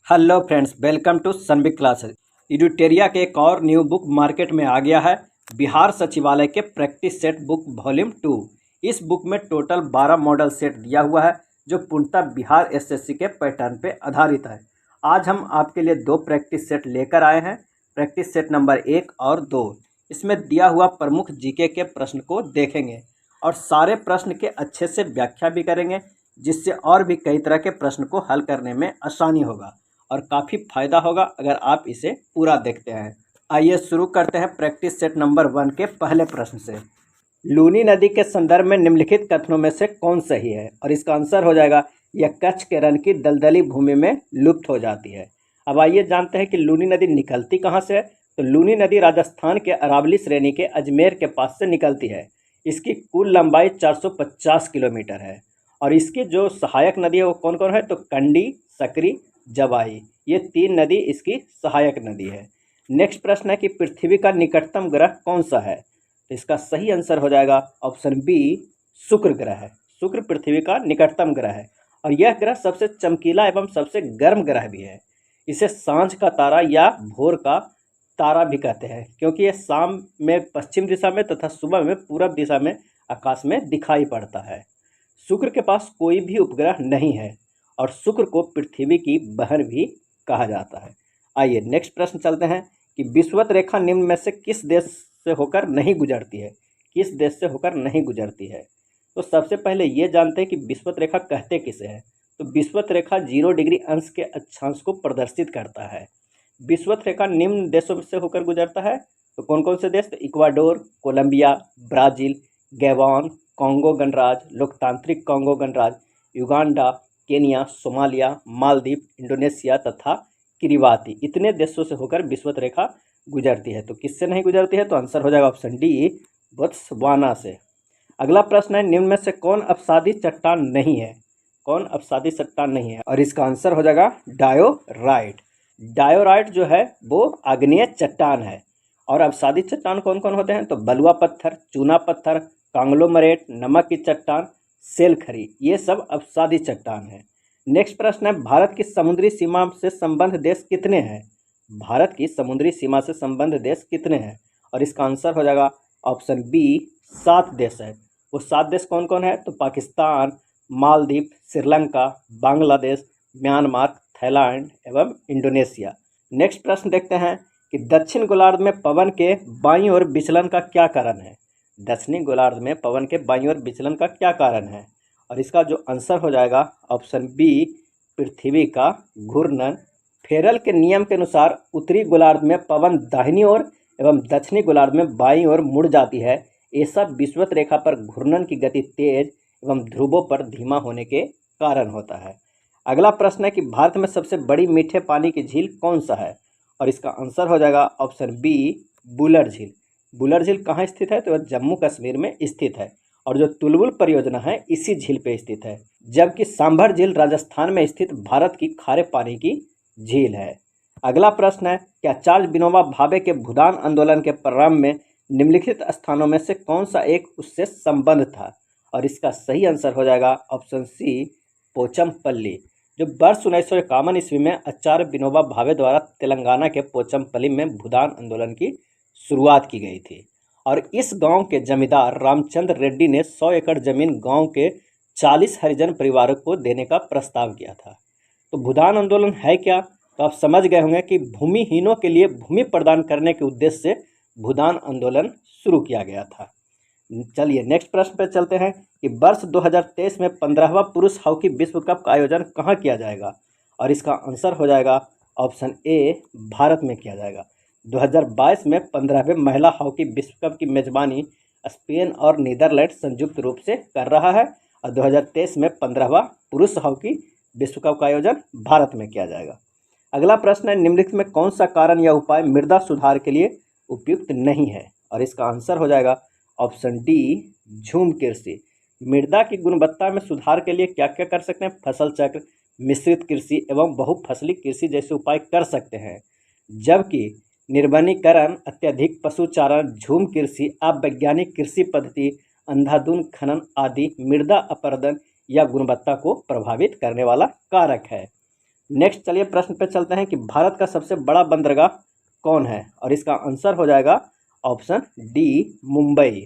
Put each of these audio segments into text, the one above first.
Hello friends, welcome to Sunbig classes. Edutaria के एक और न्यू बुक मार्केट में आ गया है, बिहार सचिवालय के प्रैक्टिस सेट बुक वॉल्यूम 2। इस बुक में टोटल 12 मॉडल सेट दिया हुआ है जो पूर्णतः बिहार एसएससी के पैटर्न पे आधारित है। आज हम आपके लिए दो प्रैक्टिस सेट लेकर आए हैं, प्रैक्टिस सेट नंबर 1 और 2। इसमें दिया हुआ प्रमुख जीके के प्रश्न को देखेंगे और सारे प्रश्न के अच्छे से व्याख्या भी करेंगे, जिससे और भी कई तरह के प्रश्न को हल करने में आसानी होगा और काफ़ी फायदा होगा अगर आप इसे पूरा देखते हैं। आइए शुरू करते हैं प्रैक्टिस सेट नंबर 1 के पहले प्रश्न से। लूनी नदी के संदर्भ में निम्नलिखित कथनों में से कौन सही है? और इसका आंसर हो जाएगा यह कच्छ के रण की दलदली भूमि में लुप्त हो जाती है। अब आइए जानते हैं कि लूनी नदी निकलती कहाँ से है। तो लूनी नदी राजस्थान के अरावली श्रेणी के अजमेर के पास से निकलती है। इसकी कुल लंबाई 450 किलोमीटर है और इसकी जो सहायक नदी है वो कौन कौन है? तो कंडी, सकरी, जवाई, ये 3 नदी इसकी सहायक नदी है। नेक्स्ट प्रश्न है कि पृथ्वी का निकटतम ग्रह कौन सा है? तो इसका सही आंसर हो जाएगा ऑप्शन बी, शुक्र ग्रह है। शुक्र पृथ्वी का निकटतम ग्रह है और यह ग्रह सबसे चमकीला एवं सबसे गर्म ग्रह भी है। इसे सांझ का तारा या भोर का तारा भी कहते हैं, क्योंकि यह शाम में पश्चिम दिशा में तथा सुबह में पूरब दिशा में आकाश में दिखाई पड़ता है। शुक्र के पास कोई भी उपग्रह नहीं है और शुक्र को पृथ्वी की बहन भी कहा जाता है। आइए नेक्स्ट प्रश्न चलते हैं कि विषुवत रेखा निम्न में से किस देश से होकर नहीं गुजरती है? किस देश से होकर नहीं गुजरती है? तो सबसे पहले ये जानते हैं कि विषुवत रेखा कहते किसे हैं। तो विषुवत रेखा 0 डिग्री अंश के अक्षांश को प्रदर्शित करता है। विषुवत रेखा निम्न देशों से होकर गुजरता है। तो कौन कौन से देश? तो Ecuador, Colombia, Brazil, Gabon, Congo गणराज्य, लोकतांत्रिक कॉन्गो गणराज्य, Uganda, Kenya, Somalia, Maldives, Indonesia तथा किरिबाती, इतने देशों से होकर विषुवत रेखा गुजरती है। तो किससे नहीं गुजरती है? तो आंसर हो जाएगा ऑप्शन डी, बोत्सवाना से। अगला प्रश्न है निम्न में से कौन अपसादी चट्टान नहीं है? कौन अपसादी चट्टान नहीं है? और इसका आंसर हो जाएगा डायोराइट। डायोराइट जो है वो आग्नेय चट्टान है। और अपसादी चट्टान कौन कौन होते हैं? तो बलुआ पत्थर, चूना पत्थर, कांग्लोमरेट, नमक की चट्टान, सेल खरी, ये सब अपसादी चट्टान है। नेक्स्ट प्रश्न है भारत की समुद्री सीमा से संबद्ध देश कितने हैं? भारत की समुद्री सीमा से संबद्ध देश कितने हैं? और इसका आंसर हो जाएगा ऑप्शन बी, 7 देश है। वो 7 देश कौन कौन है? तो पाकिस्तान, मालदीव, श्रीलंका, बांग्लादेश, म्यांमार, थाईलैंड एवं इंडोनेशिया। नेक्स्ट प्रश्न देखते हैं कि दक्षिण गोलार्ध में पवन के बाईं ओर विचलन का क्या कारण है? दक्षिणी गोलार्ध में पवन के बाईं ओर विचलन का क्या कारण है? और इसका जो आंसर हो जाएगा ऑप्शन बी, पृथ्वी का घूर्णन। फेरल के नियम के अनुसार उत्तरी गोलार्ध में पवन दाहिनी ओर एवं दक्षिणी गोलार्ध में बाईं ओर मुड़ जाती है। ऐसा विषुवत रेखा पर घूर्णन की गति तेज एवं ध्रुवों पर धीमा होने के कारण होता है। अगला प्रश्न है कि भारत में सबसे बड़ी मीठे पानी की झील कौन सा है? और इसका आंसर हो जाएगा ऑप्शन बी, बुलर झील। बुलर झील कहाँ स्थित है? तो वह जम्मू कश्मीर में स्थित है और जो तुलबुल परियोजना है इसी झील पे स्थित है। जबकि सांभर झील राजस्थान में स्थित भारत की खारे पानी की झील है। अगला प्रश्न है क्या चार्ल्स विनोबा भावे के भूदान आंदोलन के प्रारंभ में निम्नलिखित स्थानों में से कौन सा एक उससे संबंध था? और इसका सही आंसर हो जाएगा ऑप्शन सी, पोचमपल्ली। जो वर्ष 1951 ईस्वी में आचार्य विनोबा भावे द्वारा तेलंगाना के पोचमपल्ली में भूदान आंदोलन की शुरुआत की गई थी और इस गांव के जमींदार रामचंद्र रेड्डी ने 100 एकड़ जमीन गांव के 40 हरिजन परिवारों को देने का प्रस्ताव किया था। तो भूदान आंदोलन है क्या? तो आप समझ गए होंगे कि भूमिहीनों के लिए भूमि प्रदान करने के उद्देश्य से भूदान आंदोलन शुरू किया गया था। चलिए नेक्स्ट प्रश्न पर चलते हैं कि वर्ष 2023 में 15वां पुरुष हॉकी विश्व कप का आयोजन कहाँ किया जाएगा? और इसका आंसर हो जाएगा ऑप्शन ए, भारत में किया जाएगा। 2022 में 15वें महिला हॉकी विश्व कप की मेजबानी स्पेन और नीदरलैंड संयुक्त रूप से कर रहा है और 2023 में 15वां पुरुष हॉकी विश्व कप का आयोजन भारत में किया जाएगा। अगला प्रश्न है निम्नलिखित में कौन सा कारण या उपाय मृदा सुधार के लिए उपयुक्त नहीं है? और इसका आंसर हो जाएगा ऑप्शन डी, झूम कृषि। मृदा की गुणवत्ता में सुधार के लिए क्या क्या कर सकते हैं? फसल चक्र, मिश्रित कृषि एवं बहुफसली कृषि जैसे उपाय कर सकते हैं। जबकि निर्वनीकरण, अत्यधिक पशुचारण, झूम कृषि, अवैज्ञानिक कृषि पद्धति, अंधाधुंध खनन आदि मृदा अपरदन या गुणवत्ता को प्रभावित करने वाला कारक है। नेक्स्ट चलिए प्रश्न पे चलते हैं कि भारत का सबसे बड़ा बंदरगाह कौन है, और इसका आंसर हो जाएगा ऑप्शन डी, मुंबई।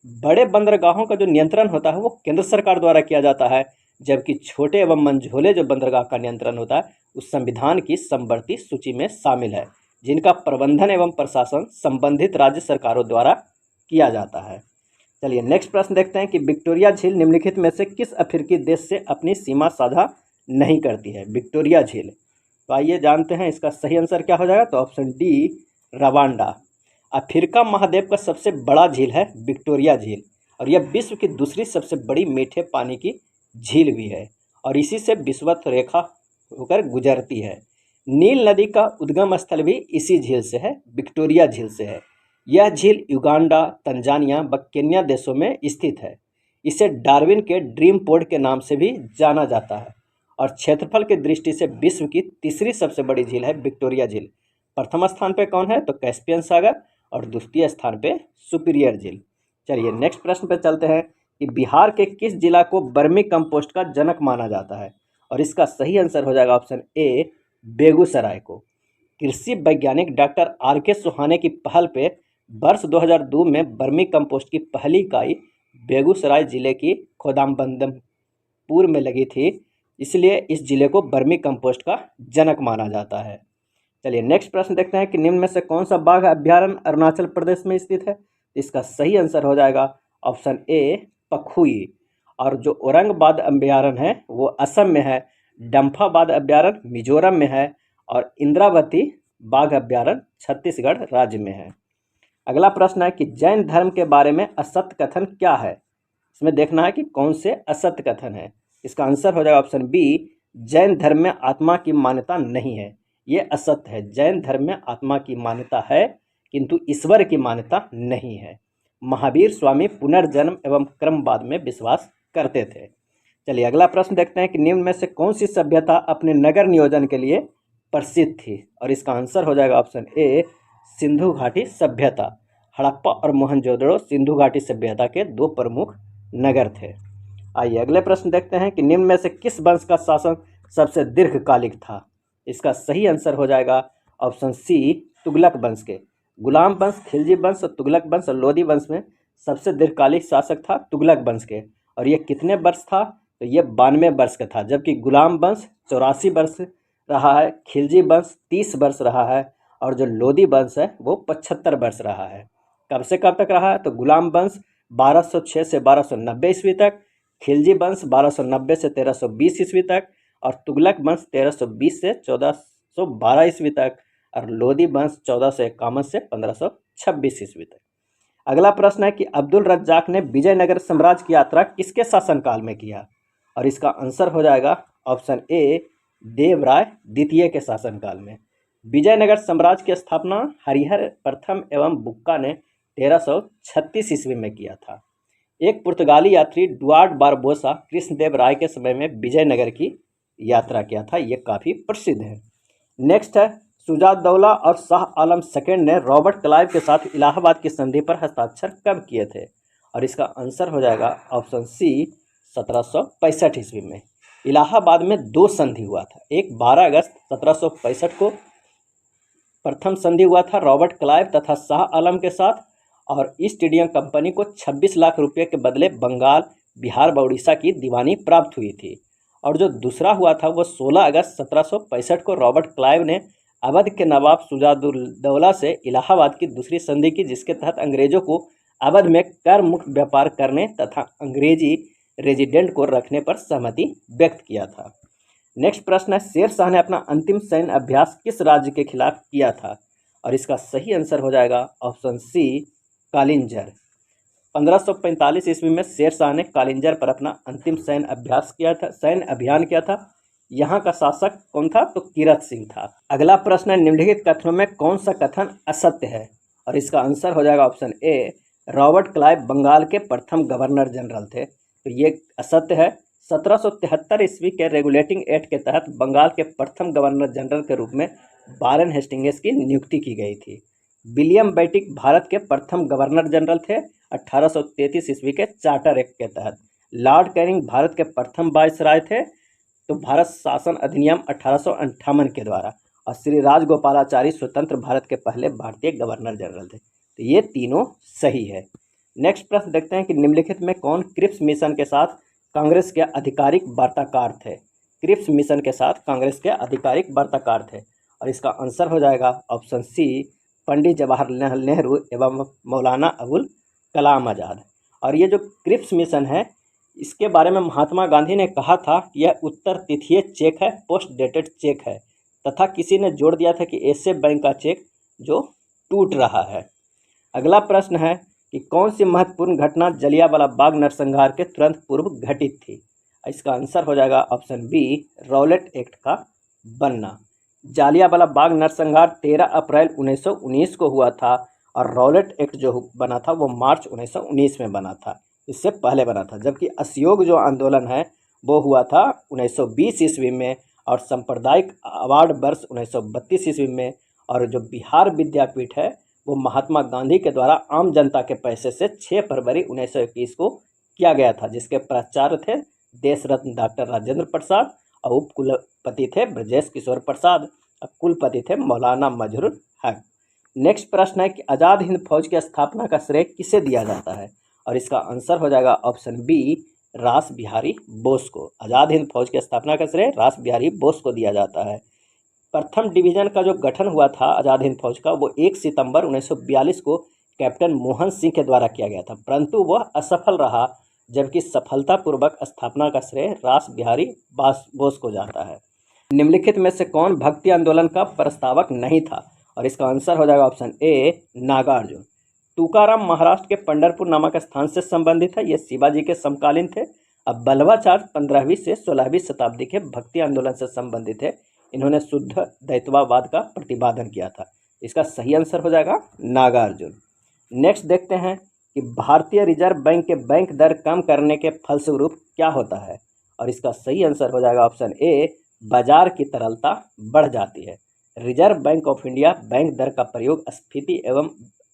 बड़े बंदरगाहों का जो नियंत्रण होता है वो केंद्र सरकार द्वारा किया जाता है, जबकि छोटे एवं मंझोले जो बंदरगाह का नियंत्रण होता है उस संविधान की समवर्ती सूची में शामिल है, जिनका प्रबंधन एवं प्रशासन संबंधित राज्य सरकारों द्वारा किया जाता है। चलिए नेक्स्ट प्रश्न देखते हैं कि विक्टोरिया झील निम्नलिखित में से किस अफ्रीकी देश से अपनी सीमा साझा नहीं करती है। विक्टोरिया झील, तो आइए जानते हैं इसका सही आंसर क्या हो जाएगा। तो ऑप्शन डी, रवांडा। अफ्रीका महाद्वीप का सबसे बड़ा झील है विक्टोरिया झील, और यह विश्व की दूसरी सबसे बड़ी मीठे पानी की झील भी है, और इसी से विषुवत रेखा होकर गुजरती है। नील नदी का उद्गम स्थल भी इसी झील से है, विक्टोरिया झील से है। यह झील युगांडा, तंजानिया व केन्या देशों में स्थित है। इसे डार्विन के ड्रीम पोर्ट के नाम से भी जाना जाता है, और क्षेत्रफल की दृष्टि से विश्व की तीसरी सबसे बड़ी झील है विक्टोरिया झील। प्रथम स्थान पे कौन है, तो कैस्पियन सागर, और द्वितीय स्थान पे सुपीरियर झील। चलिए नेक्स्ट प्रश्न पे चलते हैं कि बिहार के किस जिला को वर्मी कंपोस्ट का जनक माना जाता है, और इसका सही आंसर हो जाएगा ऑप्शन ए, बेगूसराय को। कृषि वैज्ञानिक डॉक्टर आर के सुहाने की पहल पे वर्ष 2002 में वर्मी कंपोस्ट की पहली इकाई बेगूसराय जिले की खोदामबंदमपुर में लगी थी, इसलिए इस जिले को वर्मी कंपोस्ट का जनक माना जाता है। चलिए नेक्स्ट प्रश्न देखते हैं कि निम्न में से कौन सा बाघ अभ्यारण्य अरुणाचल प्रदेश में स्थित है। इसका सही आंसर हो जाएगा ऑप्शन ए, पखुई। और जो औरंगाबाद अभ्यारण्य है वो असम में है, डम्फाबाद अभ्यारण्य मिजोरम में है, और इंद्रावती बाघ अभ्यारण्य छत्तीसगढ़ राज्य में है। अगला प्रश्न है कि जैन धर्म के बारे में असत्य कथन क्या है। इसमें देखना है कि कौन से असत्य कथन है। इसका आंसर हो जाएगा ऑप्शन बी, जैन धर्म में आत्मा की मान्यता नहीं है। ये असत्य है। जैन धर्म में आत्मा की मान्यता है किंतु ईश्वर की मान्यता नहीं है। महावीर स्वामी पुनर्जन्म एवं क्रमवाद में विश्वास करते थे। चलिए अगला प्रश्न देखते हैं कि निम्न में से कौन सी सभ्यता अपने नगर नियोजन के लिए प्रसिद्ध थी, और इसका आंसर हो जाएगा ऑप्शन ए, सिंधु घाटी सभ्यता। हड़प्पा और मोहनजोदड़ो सिंधु घाटी सभ्यता के दो प्रमुख नगर थे। आइए अगले प्रश्न देखते हैं कि निम्न में से किस वंश का शासन सबसे दीर्घकालिक था। इसका सही आंसर हो जाएगा ऑप्शन सी, तुगलक वंश के। गुलाम वंश, खिलजी वंश, तुगलक वंश और लोदी वंश में सबसे दीर्घकालिक शासक था तुगलक वंश के, और ये कितने वर्ष था, तो ये 92 वर्ष का था। जबकि गुलाम वंश 84 वर्ष रहा है, खिलजी वंश 30 वर्ष रहा है, और जो लोदी वंश है वो 75 वर्ष रहा है। कब से कब तक रहा है, तो गुलाम वंश 1206 से 1290 ईस्वी तक, खिलजी वंश 1290 से 1320 ईस्वी तक, और तुगलक वंश 1320 से 1412 ईस्वी तक, और लोदी वंश 1451 से 1526 ईस्वी तक। अगला प्रश्न है कि अब्दुल रज्जाक ने विजयनगर साम्राज्य की यात्रा किसके शासनकाल में किया, और इसका आंसर हो जाएगा ऑप्शन ए, देवराय द्वितीय के शासनकाल में। विजयनगर साम्राज्य की स्थापना हरिहर प्रथम एवं बुक्का ने 1336 ईस्वी में किया था। एक पुर्तगाली यात्री डुआर्ड बारबोसा कृष्णदेव राय के समय में विजयनगर की यात्रा किया था। ये काफ़ी प्रसिद्ध है। नेक्स्ट है, शुजाउद्दौला और शाह आलम सेकेंड ने रॉबर्ट क्लाइव के साथ इलाहाबाद की संधि पर हस्ताक्षर कब किए थे, और इसका आंसर हो जाएगा ऑप्शन सी, 1765 ईस्वी में। इलाहाबाद में दो संधि हुआ था। एक 12 अगस्त 1765 को प्रथम संधि हुआ था रॉबर्ट क्लाइव तथा शाह आलम के साथ, और ईस्ट इंडिया कंपनी को 26 लाख रुपये के बदले बंगाल, बिहार व उड़ीसा की दीवानी प्राप्त हुई थी। और जो दूसरा हुआ था वो 16 अगस्त 1765 को रॉबर्ट क्लाइव ने अवध के नवाब शुजाउद्दौला से इलाहाबाद की दूसरी संधि की, जिसके तहत अंग्रेजों को अवध में कर मुक्त व्यापार करने तथा अंग्रेजी रेजिडेंट को रखने पर सहमति व्यक्त किया था। नेक्स्ट प्रश्न है, शेर शाह ने अपना अंतिम सैन्य अभ्यास किस राज्य के खिलाफ किया था, और इसका सही आंसर हो जाएगा ऑप्शन सी, कालिंजर। 1545 ईस्वी में शेर शाह ने कालिंजर पर अपना अंतिम सैन्य अभ्यास किया था, सैन्य अभियान किया था। यहाँ का शासक कौन था, तो कीरत सिंह था। अगला प्रश्न है, निम्नलिखित कथनों में कौन सा कथन असत्य है, और इसका आंसर हो जाएगा option A, Robert Clive Bengal के प्रथम गवर्नर जनरल थे। तो ये असत्य है। 1773 ईस्वी के रेगुलेटिंग एक्ट के तहत बंगाल के प्रथम गवर्नर जनरल के रूप में वारेन हेस्टिंग्स की नियुक्ति की गई थी। विलियम बेटिक भारत के प्रथम गवर्नर जनरल थे 1833 ईस्वी के चार्टर एक्ट के तहत। लॉर्ड कैनिंग भारत के प्रथम वायसराय थे तो भारत शासन अधिनियम 1858 के द्वारा। और श्री राजगोपालाचारी स्वतंत्र भारत के पहले भारतीय गवर्नर जनरल थे। तो ये तीनों सही है। नेक्स्ट प्रश्न देखते हैं कि निम्नलिखित में कौन क्रिप्स मिशन के साथ कांग्रेस के आधिकारिक वार्ताकार थे। क्रिप्स मिशन के साथ कांग्रेस के आधिकारिक वार्ताकार थे। और इसका आंसर हो जाएगा ऑप्शन सी, पंडित जवाहरलाल नेहरू एवं मौलाना अबुल कलाम आज़ाद। और ये जो क्रिप्स मिशन है, इसके बारे में महात्मा गांधी ने कहा था कि यह उत्तर तिथीय चेक है, पोस्ट डेटेड चेक है, तथा किसी ने जोड़ दिया था कि ऐसे बैंक का चेक जो टूट रहा है। अगला प्रश्न है कि कौन सी महत्वपूर्ण घटना जलियांवाला बाग नरसंहार के तुरंत पूर्व घटित थी। इसका आंसर हो जाएगा ऑप्शन बी, रॉलेट एक्ट का बनना। जलियांवाला बाग नरसंहार 13 अप्रैल 1919 को हुआ था और रॉलेट एक्ट जो बना था वो मार्च 1919 में बना था, इससे पहले बना था। जबकि असहयोग जो आंदोलन है वो हुआ था 1920 ईस्वी में और सांप्रदायिक अवार्ड वर्ष 1932 ईस्वी में। और जो बिहार विद्यापीठ है वो महात्मा गांधी के द्वारा आम जनता के पैसे से 6 फरवरी 1921 को किया गया था, जिसके प्राचार्य थे देश रत्न डॉक्टर राजेंद्र प्रसाद और उप कुलपति थे ब्रजेश किशोर प्रसाद और कुलपति थे मौलाना मजहरूल हक। नेक्स्ट प्रश्न है कि आज़ाद हिंद फौज की स्थापना का श्रेय किसे दिया जाता है। और इसका आंसर हो जाएगा ऑप्शन बी, रास बिहारी बोस को। आज़ाद हिंद फौज की स्थापना का श्रेय रास बिहारी बोस को दिया जाता है। प्रथम डिवीजन का जो गठन हुआ था आज़ाद हिंद फौज का, वो 1 सितंबर 1942 को कैप्टन मोहन सिंह के द्वारा किया गया था, परंतु वह असफल रहा। जबकि सफलतापूर्वक स्थापना का श्रेय रास बिहारी बोस को जाता है। निम्नलिखित में से कौन भक्ति आंदोलन का प्रस्तावक नहीं था। और इसका आंसर हो जाएगा ऑप्शन ए, नागार्जुन। तुकाराम महाराष्ट्र के पंढरपुर नामक स्थान से संबंधित है, ये शिवाजी के समकालीन थे। अब बल्लभाचार्य 15वीं से 16वीं शताब्दी के भक्ति आंदोलन से संबंधित है। इन्होंने शुद्ध द्वैतवाद का प्रतिपादन किया था। इसका सही आंसर हो जाएगा नागार्जुन। नेक्स्ट देखते हैं कि भारतीय रिजर्व बैंक के बैंक दर कम करने के फलस्वरूप क्या होता है। और इसका सही आंसर हो जाएगा ऑप्शन ए, बाजार की तरलता बढ़ जाती है। Reserve Bank of India bank दर का प्रयोग स्फीति एवं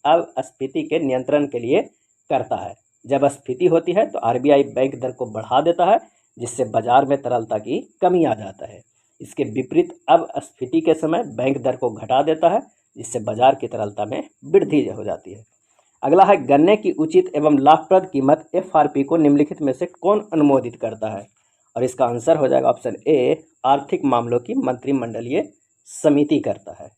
अपस्फीति के नियंत्रण के लिए करता है। जब स्फीति होती है तो आरबीआई बैंक दर को बढ़ा देता है, जिससे बाजार में तरलता की कमी आ जाता है। इसके विपरीत अपस्फीति के समय बैंक दर को घटा देता है, जिससे बाजार की तरलता में वृद्धि हो जाती है। अगला है गन्ने की उचित एवं लाभप्रद कीमत एफआरपी को निम्नलिखित में से कौन अनुमोदित करता है। और इसका आंसर हो जाएगा ऑप्शन ए, आर्थिक मामलों की मंत्रिमंडलीय समिति करता है।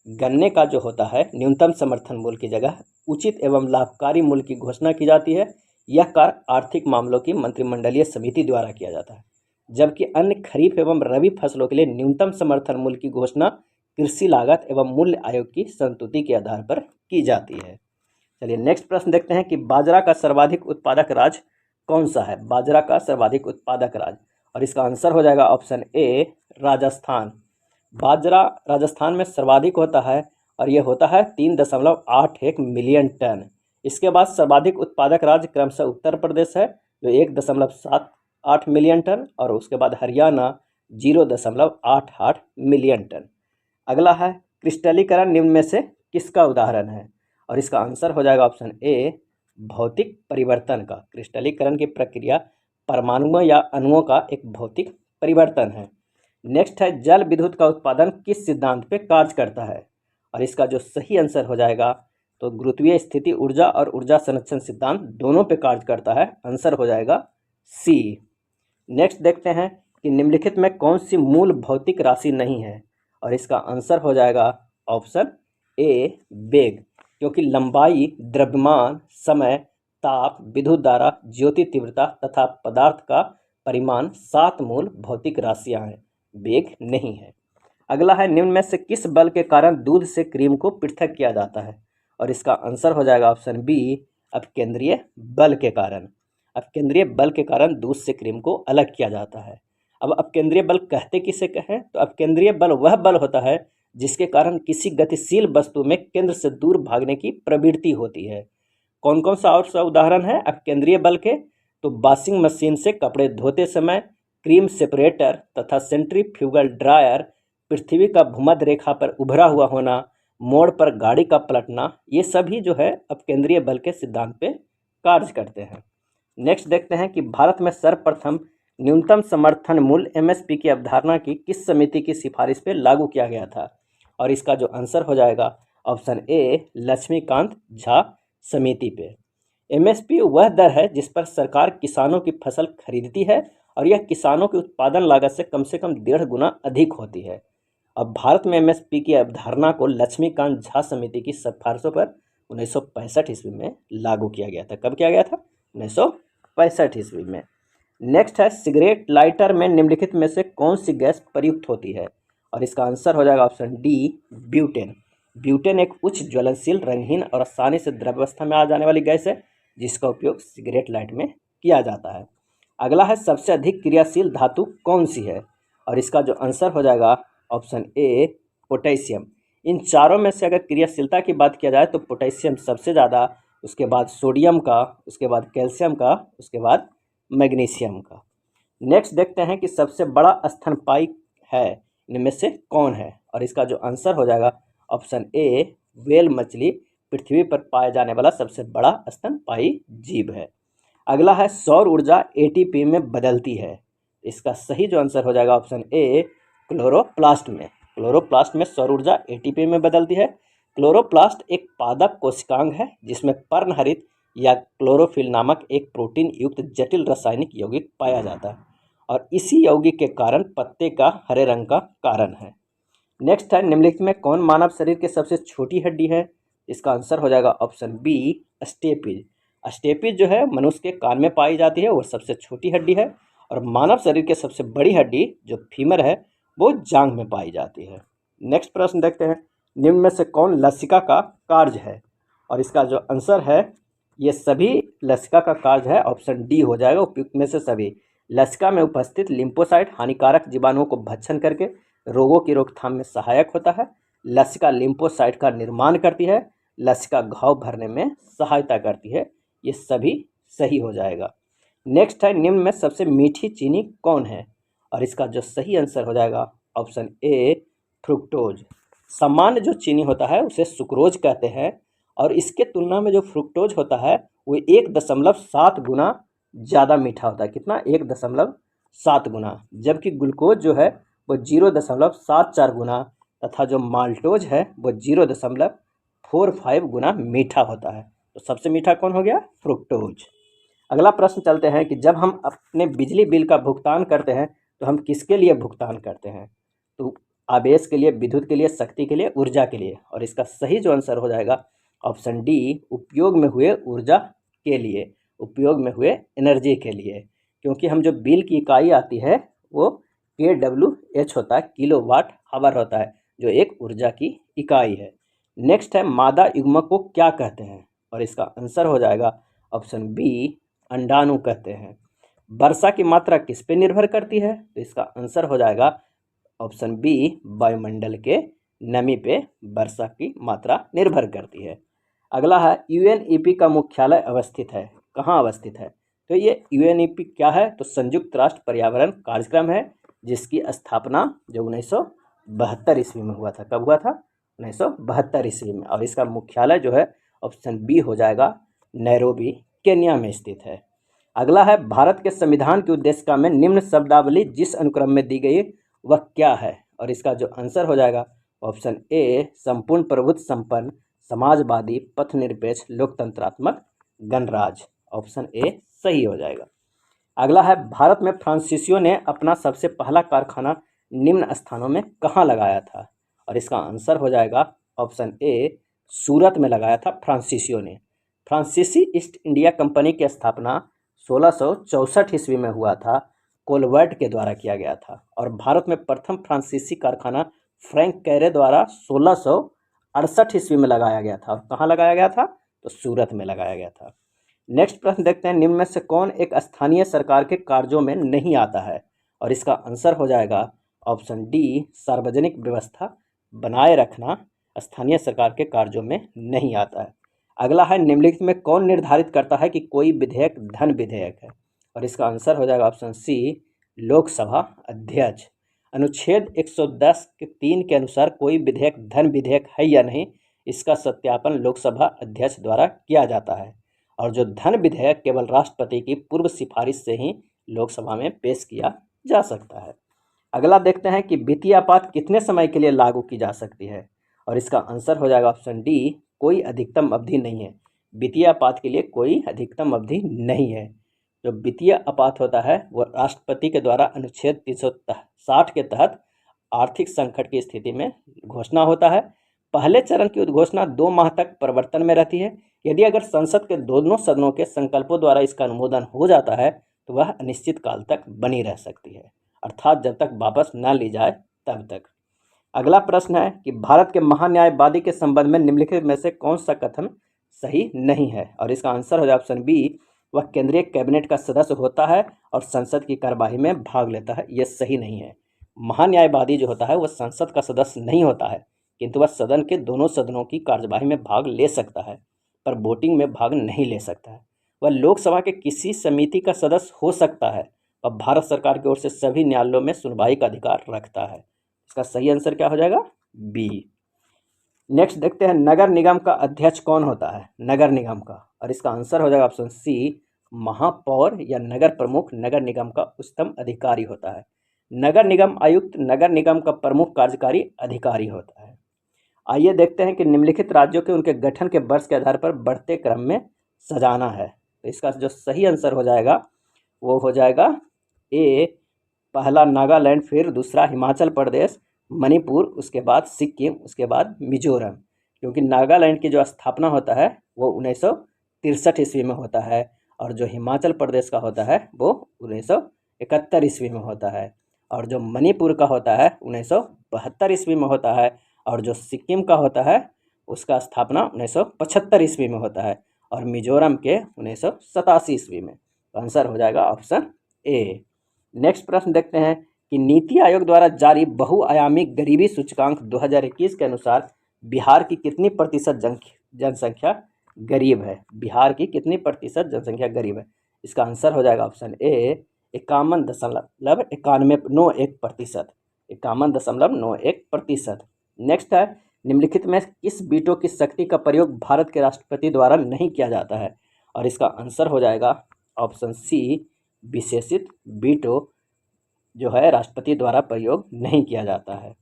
गन्ने का जो होता है न्यूनतम समर्थन मूल्य की जगह उचित एवं लाभकारी मूल्य की घोषणा की जाती है। यह कार्य आर्थिक मामलों की मंत्रिमंडलीय समिति द्वारा किया जाता है। जबकि अन्य खरीफ एवं रबी फसलों के लिए न्यूनतम समर्थन मूल्य की घोषणा कृषि लागत एवं मूल्य आयोग की संस्तुति के आधार पर की जाती है। चलिए नेक्स्ट प्रश्न देखते हैं कि बाजरा का सर्वाधिक उत्पादक राज्य कौन सा है। बाजरा का सर्वाधिक उत्पादक राज्य, और इसका आंसर हो जाएगा ऑप्शन ए, राजस्थान। बाजरा राजस्थान में सर्वाधिक होता है और ये होता है 3.81 मिलियन टन। इसके बाद सर्वाधिक उत्पादक राज्य क्रमशः उत्तर प्रदेश है जो 1.78 मिलियन टन, और उसके बाद हरियाणा 0.88 मिलियन टन। अगला है क्रिस्टलीकरण निम्न में से किसका उदाहरण है। और इसका आंसर हो जाएगा ऑप्शन ए, भौतिक परिवर्तन का। क्रिस्टलीकरण की प्रक्रिया परमाणुओं या अणुओं का एक भौतिक परिवर्तन है। नेक्स्ट है जल विद्युत का उत्पादन किस सिद्धांत पे कार्य करता है। और इसका जो सही आंसर हो जाएगा तो गुरुत्वीय स्थिति ऊर्जा और ऊर्जा संरक्षण सिद्धांत दोनों पे कार्य करता है। आंसर हो जाएगा सी। नेक्स्ट देखते हैं कि निम्नलिखित में कौन सी मूल भौतिक राशि नहीं है। और इसका आंसर हो जाएगा ऑप्शन ए, वेग, क्योंकि लंबाई, द्रव्यमान, समय, ताप, विद्युत धारा, ज्योति तीव्रता तथा पदार्थ का परिमाण 7 मूल भौतिक राशियां हैं, वेग नहीं है। अगला है निम्न में से किस बल के कारण दूध से क्रीम को पृथक किया जाता है। और इसका आंसर हो जाएगा ऑप्शन बी, अपकेंद्रीय बल के कारण। अपकेंद्रीय बल के कारण दूध से क्रीम को अलग किया जाता है। अब अपकेंद्रीय बल कहते किसे कहें, तो अपकेंद्रीय बल वह बल होता है जिसके कारण किसी गतिशील वस्तु में केंद्र से दूर भागने की प्रवृत्ति होती है। कौन कौन सा और सा उदाहरण है अपकेंद्रीय बल के, तो वॉशिंग मशीन से कपड़े धोते समय, क्रीम सेपरेटर तथा सेंट्रीफ्यूगल ड्रायर, पृथ्वी का भूमध्य रेखा पर उभरा हुआ होना, मोड़ पर गाड़ी का पलटना, ये सभी जो है अपकेंद्रीय बल के सिद्धांत पे कार्य करते हैं। नेक्स्ट देखते हैं कि भारत में सर्वप्रथम न्यूनतम समर्थन मूल्य एमएसपी की अवधारणा की किस समिति की सिफारिश पर लागू किया गया था? और इसका जो आंसर हो जाएगा ऑप्शन ए लक्ष्मीकांत झा समिति पे। एमएसपी वह दर है जिस पर सरकार किसानों की फसल खरीदती है और यह किसानों की उत्पादन लागत से कम 1.5 गुना अधिक होती है। अब भारत में एमएसपी की अवधारणा को लक्ष्मीकांत झा समिति की सिफारिशों पर 1965 ईस्वी में लागू किया गया था। कब किया गया था? 1965 ईस्वी में। नेक्स्ट है सिगरेट लाइटर में निम्नलिखित में से कौन सी गैस प्रयुक्त होती है? और इसका आंसर हो जाएगा ऑप्शन डी ब्यूटेन। ब्यूटेन एक उच्च ज्वलनशील, रंगहीन और आसानी से द्रव्यावस्था में आ जाने वाली गैस है जिसका उपयोग सिगरेट लाइट में किया जाता है। अगला है सबसे अधिक क्रियाशील धातु कौन सी है? और इसका जो आंसर हो जाएगा ऑप्शन ए पोटेशियम। इन चारों में से अगर क्रियाशीलता की बात किया जाए तो पोटेशियम सबसे ज़्यादा, उसके बाद सोडियम का, उसके बाद कैल्शियम का, उसके बाद मैग्नीशियम का। नेक्स्ट देखते हैं कि सबसे बड़ा स्तनपायी है इनमें से कौन है? और इसका जो आंसर हो जाएगा ऑप्शन ए व्हेल मछली पृथ्वी पर पाया जाने वाला सबसे बड़ा स्तनपायी जीव है। अगला है सौर ऊर्जा एटीपी में बदलती है। इसका सही जो आंसर हो जाएगा ऑप्शन ए क्लोरोप्लास्ट में। क्लोरोप्लास्ट में सौर ऊर्जा एटीपी में बदलती है। क्लोरोप्लास्ट एक पादप कोशिकांग है जिसमें पर्णहरित या क्लोरोफिल नामक एक प्रोटीन युक्त जटिल रासायनिक यौगिक पाया जाता है और इसी यौगिक के कारण पत्ते का हरे रंग का कारण है। नेक्स्ट है निम्नलिखित में कौन मानव शरीर की सबसे छोटी हड्डी है? इसका आंसर हो जाएगा ऑप्शन बी स्टेपिज। स्टेपिज जो है मनुष्य के कान में पाई जाती है, वो सबसे छोटी हड्डी है। और मानव शरीर की सबसे बड़ी हड्डी जो फीमर है वो जांघ में पाई जाती है। नेक्स्ट प्रश्न देखते हैं, निम्न में से कौन लसिका का कार्य है? और इसका जो आंसर है ये सभी लसिका का कार्य है, ऑप्शन डी हो जाएगा उपयुक्त में से सभी। लसिका में उपस्थित लिम्फोसाइट हानिकारक जीवाणुओं को भक्षण करके रोगों की रोकथाम में सहायक होता है। लसिका लिम्फोसाइट का निर्माण करती है। लसिका घाव भरने में सहायता करती है। ये सभी सही हो जाएगा। नेक्स्ट है निम्न में सबसे मीठी चीनी कौन है? और इसका जो सही आंसर हो जाएगा ऑप्शन ए फ्रुक्टोज। सामान्य जो चीनी होता है उसे सुक्रोज कहते हैं और इसके तुलना में जो फ्रुक्टोज होता है वो 1.7 गुना ज़्यादा मीठा होता है। कितना? 1.7 गुना। जबकि ग्लूकोज जो है वो 0.74 गुना तथा जो माल्टोज है वो 0.45 गुना मीठा होता है। तो सबसे मीठा कौन हो गया? फ्रुक्टोज। अगला प्रश्न चलते हैं कि जब हम अपने बिजली बिल का भुगतान करते हैं तो हम किसके लिए भुगतान करते हैं? तो आवेश के लिए, विद्युत के लिए, शक्ति के लिए, ऊर्जा के लिए। और इसका सही जो आंसर हो जाएगा ऑप्शन डी उपयोग में हुए ऊर्जा के लिए, उपयोग में हुए एनर्जी के लिए। क्योंकि हम जो बिल की इकाई आती है वो KWH होता है, किलोवाट आवर होता है, जो एक ऊर्जा की इकाई है। नेक्स्ट है मादा युग्मक को क्या कहते हैं? और इसका आंसर हो जाएगा ऑप्शन बी अंडाणु कहते हैं। वर्षा की मात्रा किस पे निर्भर करती है? तो इसका आंसर हो जाएगा ऑप्शन बी वायुमंडल के नमी पे वर्षा की मात्रा निर्भर करती है। अगला है UNEP का मुख्यालय अवस्थित है, कहाँ अवस्थित है? तो ये UNEP क्या है? तो संयुक्त राष्ट्र पर्यावरण कार्यक्रम है जिसकी स्थापना जो 1972 ईस्वी में हुआ था। कब हुआ था? 1972 ईस्वी में। और इसका मुख्यालय जो है ऑप्शन बी हो जाएगा नैरोबी केन्या में स्थित है। अगला है भारत के संविधान की उद्देशिका में निम्न शब्दावली जिस अनुक्रम में दी गई वह क्या है? और इसका जो आंसर हो जाएगा ऑप्शन ए संपूर्ण प्रभुत्व संपन्न समाजवादी पथनिरपेक्ष लोकतंत्रात्मक गणराज्य। ऑप्शन ए सही हो जाएगा। अगला है भारत में फ्रांसीसियों ने अपना सबसे पहला कारखाना निम्न स्थानों में कहाँ लगाया था? और इसका आंसर हो जाएगा ऑप्शन ए सूरत में लगाया था फ्रांसीसियों ने। फ्रांसीसी ईस्ट इंडिया कंपनी की स्थापना 1664 ईस्वी में हुआ था, कोलवर्ट के द्वारा किया गया था। और भारत में प्रथम फ्रांसीसी कारखाना फ्रैंक कैरे द्वारा 1668 ईस्वी में लगाया गया था। और कहाँ लगाया गया था? तो सूरत में लगाया गया था। नेक्स्ट प्रश्न देखते हैं, निम्न में से कौन एक स्थानीय सरकार के कार्यों में नहीं आता है? और इसका आंसर हो जाएगा ऑप्शन डी सार्वजनिक व्यवस्था बनाए रखना स्थानीय सरकार के कार्यों में नहीं आता है। अगला है निम्नलिखित में कौन निर्धारित करता है कि कोई विधेयक धन विधेयक है? और इसका आंसर हो जाएगा ऑप्शन सी लोकसभा अध्यक्ष। अनुच्छेद 110 के 3 के अनुसार कोई विधेयक धन विधेयक है या नहीं, इसका सत्यापन लोकसभा अध्यक्ष द्वारा किया जाता है। और जो धन विधेयक केवल राष्ट्रपति की पूर्व सिफारिश से ही लोकसभा में पेश किया जा सकता है। अगला देखते हैं कि वित्तीय आपात कितने समय के लिए लागू की जा सकती है, और इसका आंसर हो जाएगा ऑप्शन डी, कोई अधिकतम अवधि नहीं है। वित्तीय आपात के लिए कोई अधिकतम अवधि नहीं है। जो वित्तीय आपात होता है वो राष्ट्रपति के द्वारा अनुच्छेद 360 के तहत आर्थिक संकट की स्थिति में घोषणा होता है। पहले चरण की उद्घोषणा 2 माह तक प्रवर्तन में रहती है। यदि अगर संसद के दोनों सदनों के संकल्पों द्वारा इसका अनुमोदन हो जाता है तो वह अनिश्चित काल तक बनी रह सकती है, अर्थात जब तक वापस न ली जाए तब तक। अगला प्रश्न है कि भारत के महान्यायवादी के संबंध में निम्नलिखित में से कौन सा कथन सही नहीं है, और इसका आंसर हो जाए ऑप्शन बी, वह केंद्रीय कैबिनेट का सदस्य होता है और संसद की कार्यवाही में भाग लेता है। यह सही नहीं है। महान्यायवादी जो होता है वह संसद का सदस्य नहीं होता है, किंतु वह सदन के दोनों सदनों की कार्यवाही में भाग ले सकता है, पर वोटिंग में भाग नहीं ले सकता है। वह लोकसभा के किसी समिति का सदस्य हो सकता है और भारत सरकार की ओर से सभी न्यायालयों में सुनवाई का अधिकार रखता है। इसका सही आंसर क्या हो जाएगा? बी। नेक्स्ट देखते हैं नगर निगम का अध्यक्ष कौन होता है, नगर निगम का, और इसका आंसर हो जाएगा ऑप्शन सी, महापौर या नगर प्रमुख नगर निगम का उच्चतम अधिकारी होता है। नगर निगम आयुक्त नगर निगम का प्रमुख कार्यकारी अधिकारी होता है। आइए देखते हैं कि निम्नलिखित राज्यों के उनके गठन के वर्ष के आधार पर बढ़ते क्रम में सजाना है। तो इसका जो सही आंसर हो जाएगा वो हो जाएगा ए, पहला नागालैंड, फिर दूसरा हिमाचल प्रदेश, मणिपुर, उसके बाद सिक्किम, उसके बाद मिजोरम। क्योंकि नागालैंड की जो स्थापना होता है वो 1963 ईस्वी में होता है, और जो हिमाचल प्रदेश का होता है वो 1971 ईस्वी में होता है, और जो मणिपुर का होता है 1972 ईस्वी में होता है, और जो सिक्किम का होता है उसका स्थापना 1975 ईस्वी में होता है, और मिजोरम के 1987 ईस्वी में। आंसर हो जाएगा ऑप्शन ए। नेक्स्ट प्रश्न देखते हैं कि नीति आयोग द्वारा जारी बहुआयामी गरीबी सूचकांक 2021 के अनुसार बिहार की कितनी प्रतिशत जनसंख्या गरीब है? बिहार की कितनी प्रतिशत जनसंख्या गरीब है? इसका आंसर हो जाएगा ऑप्शन ए, 51.91%। 51.91%। नेक्स्ट है निम्नलिखित में किस बीटों की शक्ति का प्रयोग भारत के राष्ट्रपति द्वारा नहीं किया जाता है? और इसका आंसर हो जाएगा ऑप्शन सी, विशेषित बीटो जो है राष्ट्रपति द्वारा प्रयोग नहीं किया जाता है।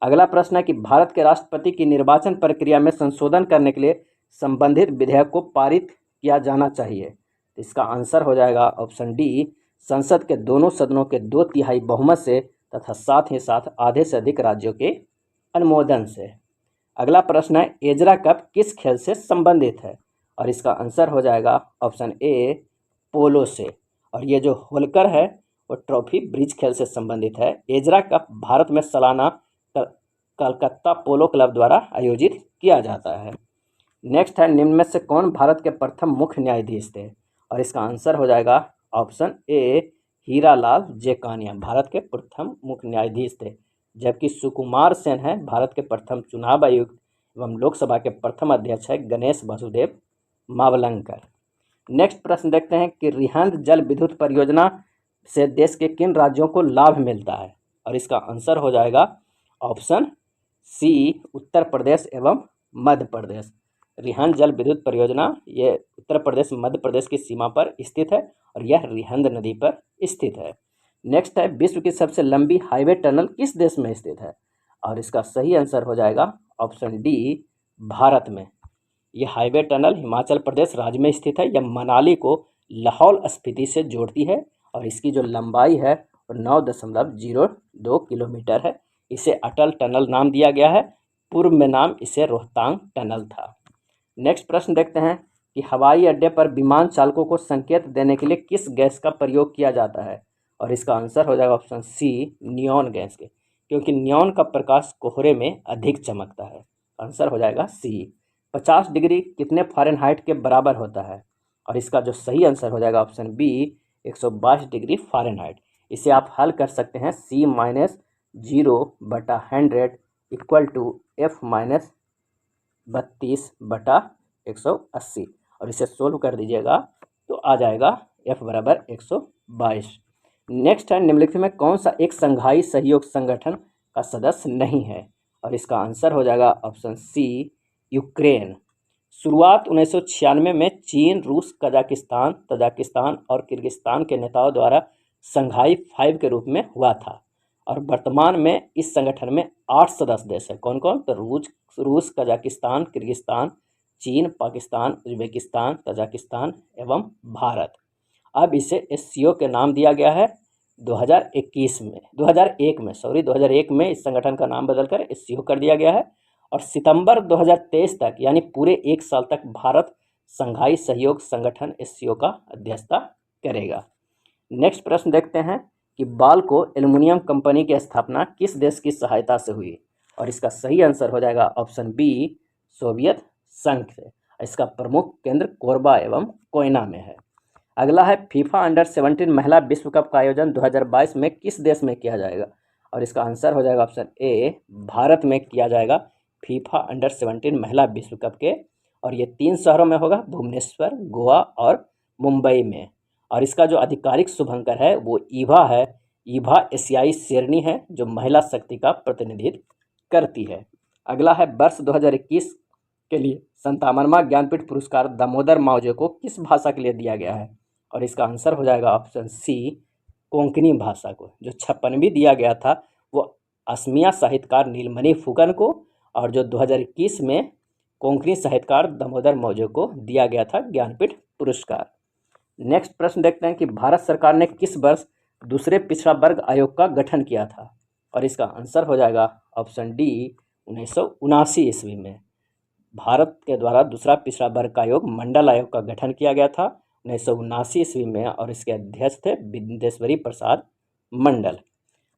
अगला प्रश्न है कि भारत के राष्ट्रपति की निर्वाचन प्रक्रिया में संशोधन करने के लिए संबंधित विधेयक को पारित किया जाना चाहिए। तो इसका आंसर हो जाएगा ऑप्शन डी, संसद के दोनों सदनों के 2/3 बहुमत से तथा साथ ही साथ आधे से अधिक राज्यों के अनुमोदन से। अगला प्रश्न है एजरा कप किस खेल से संबंधित है? और इसका आंसर हो जाएगा ऑप्शन ए, पोलो से। और ये जो होलकर है वो ट्रॉफी ब्रिज खेल से संबंधित है। एजरा कप भारत में सालाना कलकत्ता पोलो क्लब द्वारा आयोजित किया जाता है। नेक्स्ट है निम्न में से कौन भारत के प्रथम मुख्य न्यायाधीश थे? और इसका आंसर हो जाएगा ऑप्शन ए, हीरालाल जेकानिया भारत के प्रथम मुख्य न्यायाधीश थे, जबकि सुकुमार सेन है भारत के प्रथम चुनाव आयुक्त एवं लोकसभा के प्रथम अध्यक्ष है गणेश वासुदेव मावलंकर। नेक्स्ट प्रश्न देखते हैं कि रिहंद जल विद्युत परियोजना से देश के किन राज्यों को लाभ मिलता है? और इसका आंसर हो जाएगा ऑप्शन सी, उत्तर प्रदेश एवं मध्य प्रदेश। रिहंद जल विद्युत परियोजना ये उत्तर प्रदेश मध्य प्रदेश की सीमा पर स्थित है और यह रिहंद नदी पर स्थित है। नेक्स्ट है विश्व की सबसे लंबी हाईवे टनल किस देश में स्थित है? और इसका सही आंसर हो जाएगा ऑप्शन डी, भारत में। यह हाईवे टनल हिमाचल प्रदेश राज्य में स्थित है। यह मनाली को लाहौल स्पीति से जोड़ती है और इसकी जो लंबाई है वो 9.02 किलोमीटर है। इसे अटल टनल नाम दिया गया है। पूर्व में नाम इसे रोहतांग टनल था। नेक्स्ट प्रश्न देखते हैं कि हवाई अड्डे पर विमान चालकों को संकेत देने के लिए किस गैस का प्रयोग किया जाता है? और इसका आंसर हो जाएगा ऑप्शन सी, नियॉन गैस के, क्योंकि नियॉन का प्रकाश कोहरे में अधिक चमकता है। आंसर हो जाएगा सी। 50 डिग्री कितने फ़ारेनहाइट के बराबर होता है? और इसका जो सही आंसर हो जाएगा ऑप्शन बी, 122 डिग्री फ़ारेनहाइट। इसे आप हल कर सकते हैं C-0/100 = F-32/180 और इसे सोल्व कर दीजिएगा तो आ जाएगा F = 122। नेक्स्ट है निम्नलिखित में कौन सा एक संघाई सहयोग संगठन का सदस्य नहीं है? और इसका आंसर हो जाएगा ऑप्शन सी, यूक्रेन। शुरुआत 1996 में चीन, रूस, कजाकिस्तान, तजाकिस्तान और किर्गिस्तान के नेताओं द्वारा संघाई 5 के रूप में हुआ था। और वर्तमान में इस संगठन में 8 सदस्य देश है। कौन कौन? तो रूस, कजाकिस्तान, किर्गिस्तान, चीन, पाकिस्तान, उज्बेकिस्तान, तजाकिस्तान एवं भारत। अब इसे एससीओ के नाम दिया गया है 2001 में इस संगठन का नाम बदलकर एससीओ कर दिया गया है। और सितंबर 2023 तक यानी पूरे 1 साल तक भारत संघाई सहयोग संगठन एससीओ का अध्यक्षता करेगा। नेक्स्ट प्रश्न देखते हैं कि बाल्को एल्युमिनियम कंपनी की स्थापना किस देश की सहायता से हुई? और इसका सही आंसर हो जाएगा ऑप्शन बी, सोवियत संघ से। इसका प्रमुख केंद्र कोरबा एवं कोयना में है। अगला है फीफा अंडर 17 महिला विश्व कप का आयोजन 2022 में किस देश में किया जाएगा? और इसका आंसर हो जाएगा ऑप्शन ए, भारत में किया जाएगा फीफा अंडर 17 महिला विश्व कप के। और ये 3 शहरों में होगा, भुवनेश्वर, गोवा और मुंबई में। और इसका जो आधिकारिक शुभंकर है वो ईवा है। ईवा एशियाई शेरनी है जो महिला शक्ति का प्रतिनिधित्व करती है। अगला है वर्ष 2021 के लिए 57वां ज्ञानपीठ पुरस्कार दामोदर मावजो को किस भाषा के लिए दिया गया है? और इसका आंसर हो जाएगा ऑप्शन सी, कोंकणी भाषा को। जो 56वीं दिया गया था वो असमिया साहित्यकार नीलमणि फुकन को, और जो 2021 में कोंकणी साहित्यकार दामोदर मावजो को दिया गया था ज्ञानपीठ पुरस्कार। नेक्स्ट प्रश्न देखते हैं कि भारत सरकार ने किस वर्ष दूसरे पिछड़ा वर्ग आयोग का गठन किया था? और इसका आंसर हो जाएगा ऑप्शन डी, 1979 ईस्वी में भारत के द्वारा दूसरा पिछड़ा वर्ग का आयोग मंडल आयोग का गठन किया गया था 1979 ईस्वी में। और इसके अध्यक्ष थे बिंदेश्वरी प्रसाद मंडल।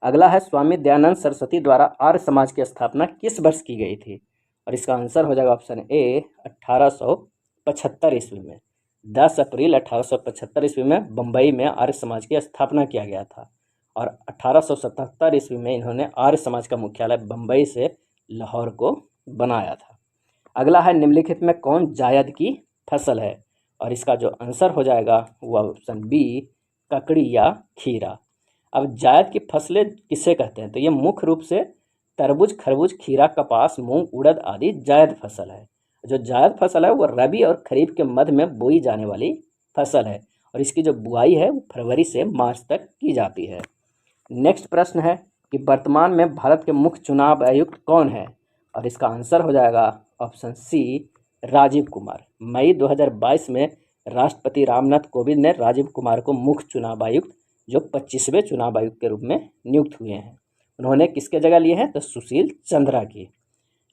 अगला है स्वामी दयानंद सरस्वती द्वारा आर्य समाज की स्थापना किस वर्ष की गई थी? और इसका आंसर हो जाएगा ऑप्शन ए, 1875 ईस्वी में। 10 अप्रैल 1875 ईस्वी में बम्बई में आर्य समाज की स्थापना किया गया था। और 1877 ईस्वी में इन्होंने आर्य समाज का मुख्यालय बम्बई से लाहौर को बनाया था। अगला है निम्नलिखित में कौन जायद की फसल है? और इसका जो आंसर हो जाएगा वो ऑप्शन बी, ककड़ी या खीरा। अब जायद की फसलें किसे कहते हैं? तो ये मुख्य रूप से तरबूज, खरबूज, खीरा, कपास, मूंग, उड़द आदि जायद फसल है। जो जायद फसल है वो रबी और खरीफ के मध्य में बोई जाने वाली फसल है। और इसकी जो बुआई है वो फरवरी से मार्च तक की जाती है। नेक्स्ट प्रश्न है कि वर्तमान में भारत के मुख्य चुनाव आयुक्त कौन है? और इसका आंसर हो जाएगा ऑप्शन सी, राजीव कुमार। मई 2022 में राष्ट्रपति रामनाथ कोविंद ने राजीव कुमार को मुख्य चुनाव आयुक्त, जो 25वें चुनाव आयुक्त के रूप में नियुक्त हुए हैं। उन्होंने किसके जगह लिए हैं? तो सुशील चंद्रा की।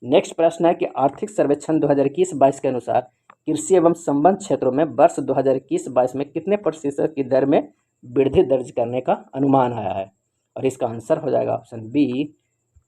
नेक्स्ट प्रश्न है कि आर्थिक सर्वेक्षण 2021-22 के अनुसार कृषि एवं संबद्ध क्षेत्रों में वर्ष 2021-22 में कितने प्रतिशत की दर में वृद्धि दर्ज करने का अनुमान आया है? और इसका आंसर हो जाएगा ऑप्शन बी,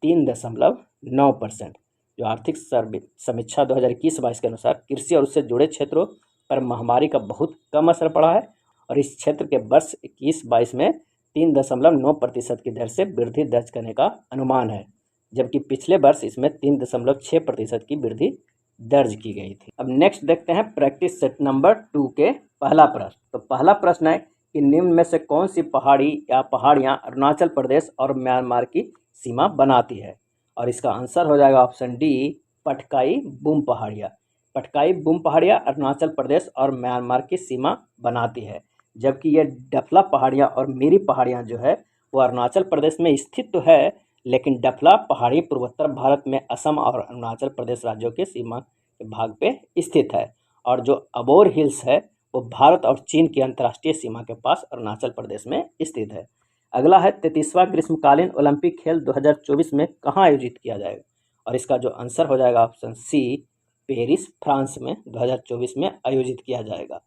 3.9%। जो आर्थिक समीक्षा 2021-22 के अनुसार कृषि और उससे जुड़े क्षेत्रों पर महामारी का बहुत कम असर पड़ा है। और इस क्षेत्र के वर्ष 21-22 में 3.9% की दर से वृद्धि दर्ज करने का अनुमान है, जबकि पिछले वर्ष इसमें 3.6% की वृद्धि दर्ज की गई थी। अब नेक्स्ट देखते हैं प्रैक्टिस सेट नंबर 2 के पहला प्रश्न। तो पहला प्रश्न है कि निम्न में से कौन सी पहाड़ी या पहाड़ियाँ अरुणाचल प्रदेश और म्यांमार की सीमा बनाती है? और इसका आंसर हो जाएगा ऑप्शन डी, पटकाई बुम पहाड़ियाँ। पटकाई बुम पहाड़ियाँ अरुणाचल प्रदेश और म्यांमार की सीमा बनाती है, जबकि ये डफला पहाड़ियाँ और मेरी पहाड़ियाँ जो है वो अरुणाचल प्रदेश में स्थित तो है, लेकिन डफला पहाड़ी पूर्वोत्तर भारत में असम और अरुणाचल प्रदेश राज्यों के सीमा के भाग पे स्थित है। और जो अबोर हिल्स है वो भारत और चीन की अंतर्राष्ट्रीय सीमा के पास अरुणाचल प्रदेश में स्थित है। अगला है 33वां ग्रीष्मकालीन ओलंपिक खेल 2024 में कहाँ आयोजित किया जाएगा? और इसका जो आंसर हो जाएगा ऑप्शन सी, पेरिस, फ्रांस में 2024 में आयोजित किया जाएगा।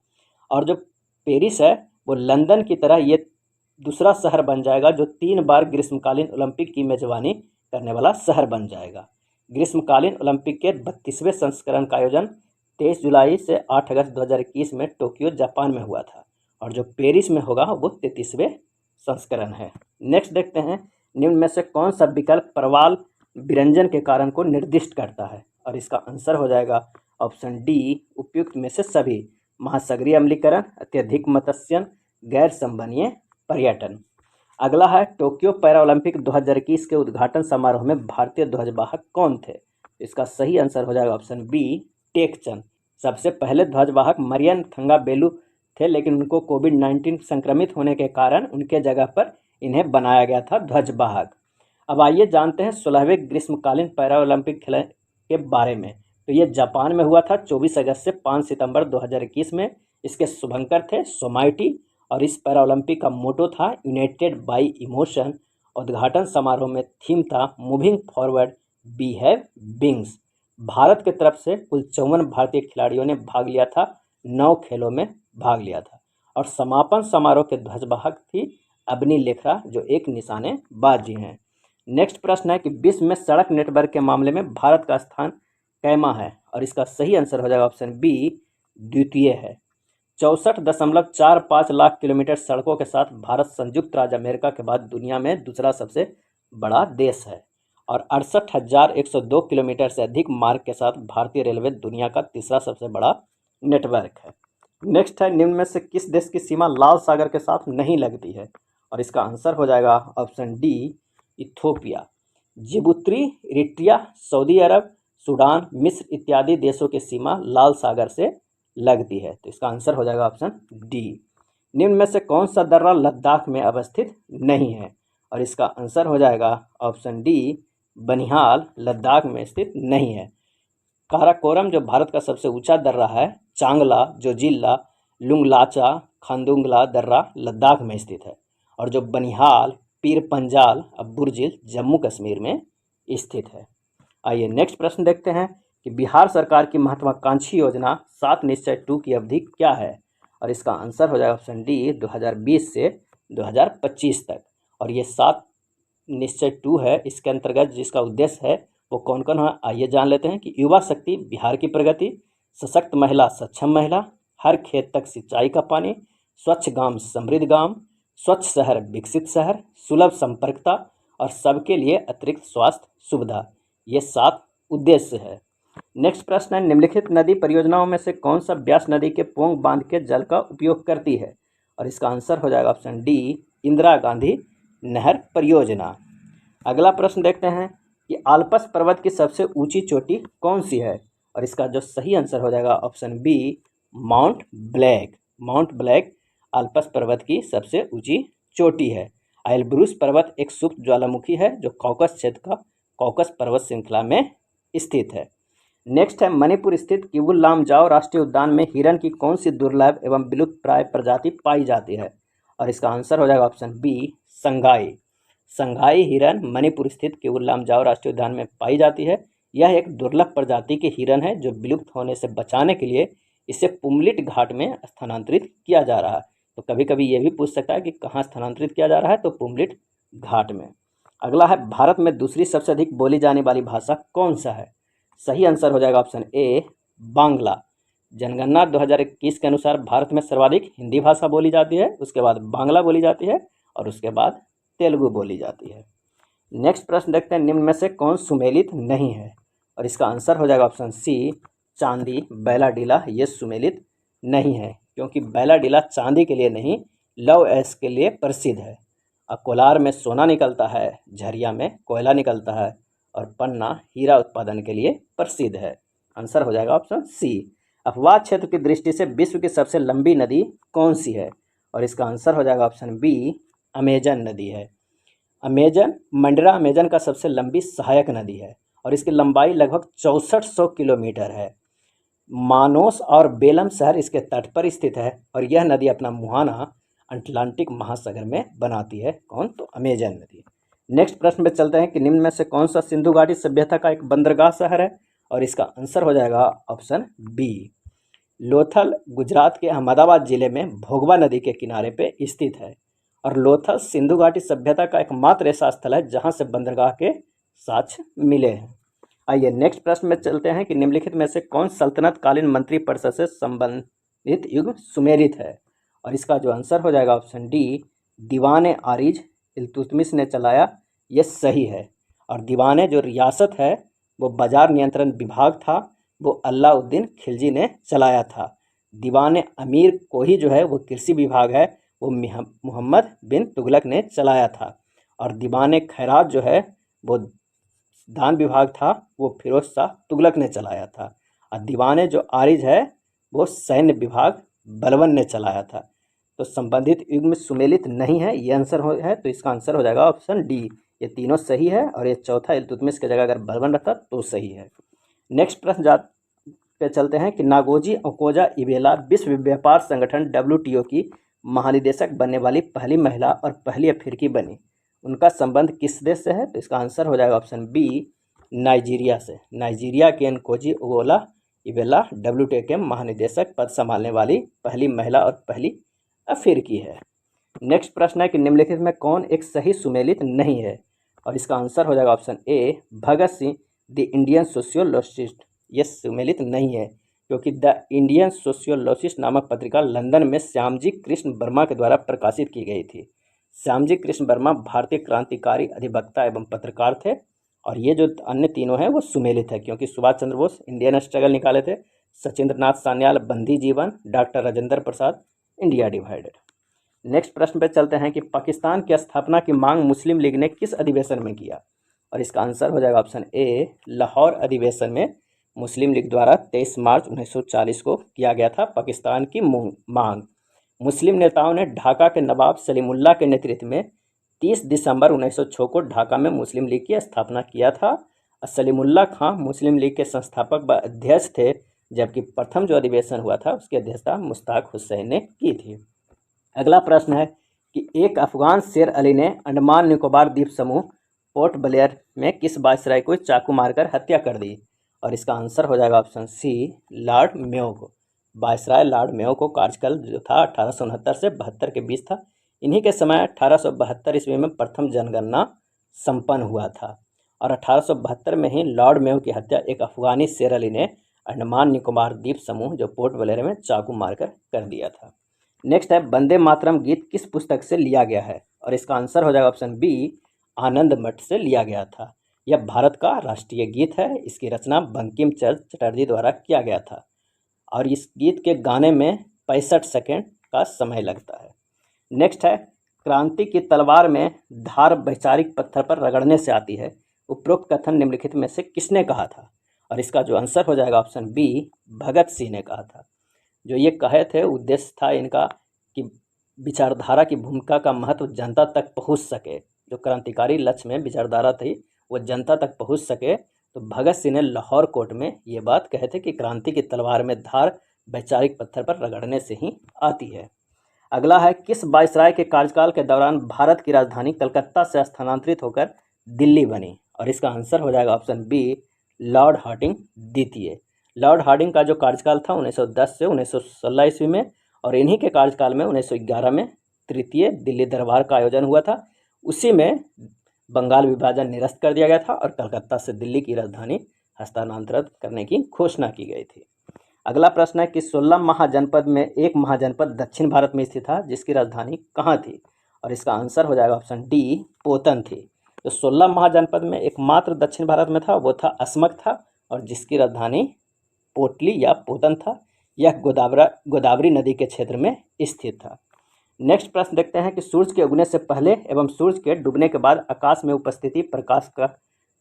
और जो पेरिस है वो लंदन की तरह ये दूसरा शहर बन जाएगा जो 3 बार ग्रीष्मकालीन ओलंपिक की मेजबानी करने वाला शहर बन जाएगा। ग्रीष्मकालीन ओलंपिक के 32वें संस्करण का आयोजन 23 जुलाई से 8 अगस्त 2021 में टोक्यो, जापान में हुआ था। और जो पेरिस में होगा वो 33वें संस्करण है। नेक्स्ट देखते हैं निम्न में से कौन सा विकल्प प्रवाल विरंजन के कारण को निर्दिष्ट करता है? और इसका आंसर हो जाएगा ऑप्शन डी, उपयुक्त में से सभी। महासागरीय अम्लीकरण, अत्यधिक मत्स्यन, गैर संवहनीय पर्यटन। अगला है टोक्यो पैरा ओलंपिक 2021 के उद्घाटन समारोह में भारतीय ध्वजवाहक कौन थे? इसका सही आंसर हो जाएगा ऑप्शन बी, टेकचंद। सबसे पहले ध्वजवाहक मरियन थंगाबेलु थे, लेकिन उनको कोविड-19 संक्रमित होने के कारण उनके जगह पर इन्हें बनाया गया था ध्वजवाहक। अब आइए जानते हैं 16वें ग्रीष्मकालीन पैरा ओलंपिक खेल के बारे में। तो ये जापान में हुआ था 24 अगस्त से 5 सितंबर 2021 में। इसके शुभंकर थे सोमाइटी और इस पैरा ओलंपिक का मोटो था यूनाइटेड बाय इमोशन। उद्घाटन समारोह में थीम था moving forward we have wings. Bharat की तरफ से कुल 54 भारतीय खिलाड़ियों ने भाग लिया था, 9 खेलों में भाग लिया था। और समापन समारोह के ध्वजवाहक थी अबनी लेखरा, जो एक निशानेबाजी हैं। नेक्स्ट प्रश्न है कि विश्व में सड़क नेटवर्क के मामले में भारत का स्थान कैमा है, और इसका सही आंसर हो जाएगा ऑप्शन बी, द्वितीय है। 64.45 लाख किलोमीटर सड़कों के साथ भारत संयुक्त राज्य अमेरिका के बाद दुनिया में दूसरा सबसे बड़ा देश है, और 68,102 किलोमीटर से अधिक मार्ग के साथ भारतीय रेलवे दुनिया का तीसरा सबसे बड़ा नेटवर्क है। नेक्स्ट है, निम्न में से किस देश की सीमा लाल सागर के साथ नहीं लगती है, और इसका आंसर हो जाएगा option D, Ethiopia. Djibouti, Eritrea, Saudi Arab, Sudan, मिस्र इत्यादि देशों की सीमा लाल सागर से लगती है, तो इसका आंसर हो जाएगा ऑप्शन डी। निम्न में से कौन सा दर्रा लद्दाख में अवस्थित नहीं है, और इसका आंसर हो जाएगा ऑप्शन डी, बनिहाल लद्दाख में स्थित नहीं है। काराकोरम जो भारत का सबसे ऊंचा दर्रा है, चांगला, जोजिला, लुंगलाचा, खांदुंगला दर्रा लद्दाख में स्थित है, और जो बनिहाल, पीर पंजाल, बुर्जिल जम्मू कश्मीर में स्थित है। आइए नेक्स्ट प्रश्न देखते हैं कि बिहार सरकार की महत्वाकांक्षी योजना 7 निश्चय 2 की अवधि क्या है, और इसका आंसर हो जाएगा ऑप्शन डी, 2020 से 2025 तक। और ये 7 निश्चय 2 है, इसके अंतर्गत जिसका उद्देश्य है वो कौन कौन है, आइए जान लेते हैं कि युवा शक्ति बिहार की प्रगति, सशक्त महिला सक्षम महिला, हर खेत तक सिंचाई का पानी, स्वच्छ गांव समृद्ध गांव, स्वच्छ शहर विकसित शहर, सुलभ संपर्कता और सबके लिए अतिरिक्त स्वास्थ्य सुविधा। ये 7 उद्देश्य है। नेक्स्ट प्रश्न है, निम्नलिखित नदी परियोजनाओं में से कौन सा ब्यास नदी के पोंग बांध के जल का उपयोग करती है, और इसका आंसर हो जाएगा ऑप्शन डी, इंदिरा गांधी नहर परियोजना। अगला प्रश्न देखते हैं कि आल्प्स पर्वत की सबसे ऊंची चोटी कौन सी है, और इसका जो सही आंसर हो जाएगा option B, Mount Black. Mount Black Alps पर्वत की सबसे ऊंची चोटी है। एल्ब्रूस पर्वत एक सुप्त ज्वालामुखी है जो कॉकस क्षेत्र का कॉकस पर्वत श्रृंखला में स्थित है। नेक्स्ट है, मणिपुर स्थित किबुल लामजाओ राष्ट्रीय उद्यान में हिरन की कौन सी दुर्लभ एवं विलुप्त प्राय प्रजाति पाई जाती है, और इसका आंसर हो जाएगा ऑप्शन बी, संगाई। संघाई हिरन मणिपुर स्थित किबुल लामजाओ राष्ट्रीय उद्यान में पाई जाती है। यह एक दुर्लभ प्रजाति के हिरन है जो विलुप्त होने से बचाने के लिए इसे पुमलिट घाट में स्थानांतरित किया जा रहा है। तो कभी कभी ये भी पूछ सकता है कि कहाँ स्थानांतरित किया जा रहा है, तो पुमलिट घाट में। अगला है, भारत में दूसरी सबसे अधिक बोली जाने वाली भाषा कौन सा है, सही आंसर हो जाएगा ऑप्शन ए, बांग्ला। जनगणना 2021 के अनुसार भारत में सर्वाधिक हिंदी भाषा बोली जाती है, उसके बाद बांग्ला बोली जाती है, और उसके बाद तेलुगु बोली जाती है। नेक्स्ट प्रश्न देखते हैं, निम्न में से कौन सुमेलित नहीं है, और इसका आंसर हो जाएगा ऑप्शन सी, चांदी बैलाडीला। ये सुमेलित नहीं है क्योंकि बैलाडीला चांदी के लिए नहीं, लव ऐश के लिए प्रसिद्ध है। कोलार में सोना निकलता है, झरिया में कोयला निकलता है, और पन्ना हीरा उत्पादन के लिए प्रसिद्ध है। आंसर हो जाएगा ऑप्शन सी। अफवाह क्षेत्र की दृष्टि से विश्व की सबसे लंबी नदी कौन सी है, और इसका आंसर हो जाएगा ऑप्शन बी, अमेजन नदी है। अमेजन मंडरा अमेजन का सबसे लंबी सहायक नदी है, और इसकी लंबाई लगभग 6400 किलोमीटर है। मानोस और बेलम शहर इसके तट पर स्थित है, और यह नदी अपना मुहाना अटलांटिक महासागर में बनाती है। कौन, तो अमेजन नदी। नेक्स्ट प्रश्न में चलते हैं कि निम्न में से कौन सा सिंधु घाटी सभ्यता का एक बंदरगाह शहर है, और इसका आंसर हो जाएगा ऑप्शन बी, लोथल। गुजरात के अहमदाबाद जिले में भोगवा नदी के किनारे पे स्थित है, और लोथल सिंधु घाटी सभ्यता का एकमात्र ऐसा स्थल है जहां से बंदरगाह के साक्ष्य मिले हैं। आइए नेक्स्ट प्रश्न में चलते हैं कि निम्नलिखित में से कौन सल्तनत कालीन मंत्रिपरिषद से संबंधित युग सुमेरित है, और इसका जो आंसर हो जाएगा ऑप्शन डी, दीवान आरिज इल्तुतमिश ने चलाया। ये सही है। और दीवान जो रियासत है वो बाजार नियंत्रण विभाग था, वो अलाउद्दीन खिलजी ने चलाया था। दीवान अमीर कोही जो है वो कृषि विभाग है, वो मोहम्मद बिन तुगलक ने चलाया था। और दीवान खैरात जो है वो दान विभाग था, वो फिरोज शाह तुगलक ने चलाया था। और दीवान जो आरिज है वो सैन्य विभाग बलबन ने चलाया था। तो संबंधित युग्म सुमेलित नहीं है, ये आंसर है। तो इसका आंसर हो जाएगा ऑप्शन डी। ये तीनों सही है और ये चौथा इल्तुतमिश की जगह अगर बलबन रहता तो सही है। नेक्स्ट प्रश्न पे चलते हैं कि नागोजी ओकोजा इवेला विश्व व्यापार संगठन WTO की महानिदेशक बनने वाली पहली महिला और पहली अफ्रीकी बनी। उनका संबंध किस देश से है? तो इसका आंसर हो जाएगा ऑप्शन बी, नाइजीरिया से। नाइजीरिया की नकोजी ओगोला इवेला WTO के महानिदेशक पद संभालने वाली पहली महिला और पहली अफ्रीकी है। नेक्स्ट प्रश्न है कि निम्नलिखित में कौन एक सही सुमेलित नहीं है? और इसका आंसर हो जाएगा option A, Bhagat Singh the Indian sociologist. ये सुमेलित नहीं है क्योंकि द इंडियन सोशियोलॉजिस्ट नामक पत्रिका लंदन में श्यामजी कृष्ण वर्मा के द्वारा प्रकाशित की गई थी। श्यामजी कृष्ण वर्मा भारतीय क्रांतिकारी अधिवक्ता एवं पत्रकार थे। और ये जो अन्य तीनों हैं वो सुमेलित है क्योंकि सुभाष चंद्र बोस इंडियन स्ट्रगल निकाले थे, सचिंद्रनाथ सान्याल बंदी जीवन, doctor Rajendra Prasad India divided. Next प्रश्न पे चलते हैं कि पाकिस्तान की स्थापना की मांग मुस्लिम लीग ने किस अधिवेशन में किया? और इसका आंसर हो जाएगा ऑप्शन ए, लाहौर अधिवेशन में मुस्लिम लीग द्वारा 23 मार्च 1940 को किया गया था पाकिस्तान की मांग। मुस्लिम नेताओं ने ढाका के नवाब सलीमुल्लाह के नेतृत्व में 30 दिसंबर 1906 को ढाका में मुस्लिम लीग की स्थापना किया था। सलीमुल्लाह खां मुस्लिम लीग के संस्थापक व अध्यक्ष थे, जबकि प्रथम जो अधिवेशन हुआ था उसकी अध्यक्षता मुश्ताक हुसैन ने की थी। अगला प्रश्न है कि एक अफगान शेर अली ने अंडमान निकोबार द्वीप समूह पोर्ट ब्लेयर में किस वायसराय को चाकू मारकर हत्या कर दी? और इसका आंसर हो जाएगा ऑप्शन सी, लॉर्ड मेयो को। वायसराय लॉर्ड मेयो को कार्यकाल जो था 1869 से 72 के बीच था। इन्हीं के समय 1872 ईस्वी में प्रथम जनगणना संपन्न हुआ था और 1872 में ही लॉर्ड मेयो की हत्या एक अफगानी शेर अली ने अंडमान निकोबार द्वीप समूह जो पोर्ट ब्लेयर में चाकू मारकर कर दिया था। नेक्स्ट है वंदे मातरम गीत किस पुस्तक से लिया गया है? और इसका आंसर हो जाएगा ऑप्शन बी, आनंद मठ से लिया गया था। यह भारत का राष्ट्रीय गीत है। इसकी रचना बंकिम चंद्र चटर्जी द्वारा किया गया था और इस गीत के गाने में 65 सेकेंड का समय लगता है। नेक्स्ट है क्रांति की तलवार में धार वैचारिक पत्थर पर रगड़ने से आती है। उपरोक्त कथन निम्नलिखित में से किसने कहा था? और इसका जो आंसर हो जाएगा ऑप्शन बी, भगत सिंह ने कहा था। जो ये कहे थे उद्देश्य था इनका कि विचारधारा की भूमिका का महत्व जनता तक पहुंच सके। जो क्रांतिकारी लक्ष्य में विचारधारा थी वो जनता तक पहुंच सके। तो भगत सिंह ने लाहौर कोर्ट में ये बात कहे थे कि क्रांति की तलवार में धार वैचारिक पत्थर पर रगड़ने से ही आती है। अगला है किस वायसराय के कार्यकाल के दौरान भारत की राजधानी कलकत्ता से स्थानांतरित होकर दिल्ली बनी? और इसका आंसर हो जाएगा ऑप्शन बी, लॉर्ड हार्डिंग द्वितीय। लॉर्ड हार्डिंग का जो कार्यकाल था 1910 से 1916 ईस्वी में और इन्हीं के कार्यकाल में 1911 में तृतीय दिल्ली दरबार का आयोजन हुआ था। उसी में बंगाल विभाजन निरस्त कर दिया गया था और कलकत्ता से दिल्ली की राजधानी हस्तांतरित करने की घोषणा की गई थी। अगला प्रश्न है कि 16 महाजनपद में एक महाजनपद दक्षिण भारत में स्थित था जिसकी राजधानी कहाँ थी? और इसका आंसर हो जाएगा ऑप्शन डी, पोतन थी। तो 16 महाजनपद में एकमात्र दक्षिण भारत में था वो था असमक था और जिसकी राजधानी पोटली या पोतन था। यह गोदावरी नदी के क्षेत्र में स्थित था। नेक्स्ट प्रश्न देखते हैं कि सूर्य के उगने से पहले एवं सूर्य के डूबने के बाद आकाश में उपस्थिति प्रकाश का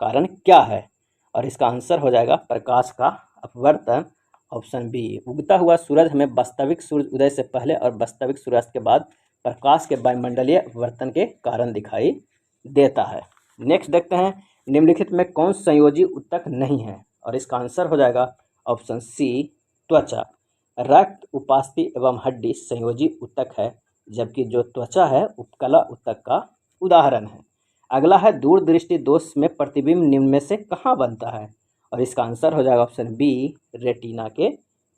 कारण क्या है? और इसका आंसर हो जाएगा प्रकाश का अपवर्तन, ऑप्शन बी। उगता हुआ सूरज हमें वास्तविक सूर्य उदय से पहले और वास्तविक सूर्यास्त के बाद प्रकाश के वायुमंडलीय अपवर्तन के कारण दिखाई देता है। नेक्स्ट देखते हैं निम्नलिखित में कौन संयोजी उत्तक नहीं है? और इसका आंसर हो जाएगा ऑप्शन सी, त्वचा। रक्त, उपास्थि एवं हड्डी संयोजी उत्तक है, जबकि जो त्वचा है उपकला उत्तक का उदाहरण है। अगला है दूरदृष्टि दोष में प्रतिबिंब निम्न में से कहाँ बनता है? और इसका आंसर हो जाएगा ऑप्शन बी, रेटिना के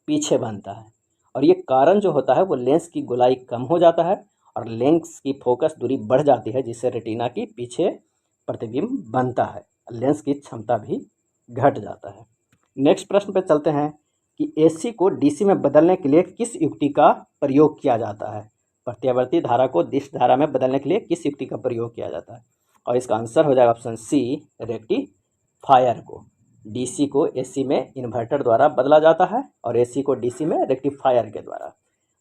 पीछे बनता है। और ये कारण जो होता है वो लेंस की गोलाई कम हो जाता है और लेंस की फोकस दूरी बढ़ जाती है जिससे रेटिना की पीछे प्रतिबिंब बनता है। लेंस की क्षमता भी घट जाता है। नेक्स्ट प्रश्न पे चलते हैं कि AC को DC में बदलने के लिए किस युक्ति का प्रयोग किया जाता है? प्रत्यावर्ती धारा को दिश धारा में बदलने के लिए किस युक्ति का प्रयोग किया जाता है? और इसका आंसर हो जाएगा ऑप्शन सी, रेक्टिफायर को। DC को AC में इन्वर्टर द्वारा बदला जाता है और AC को DC में रेक्टिफायर के द्वारा।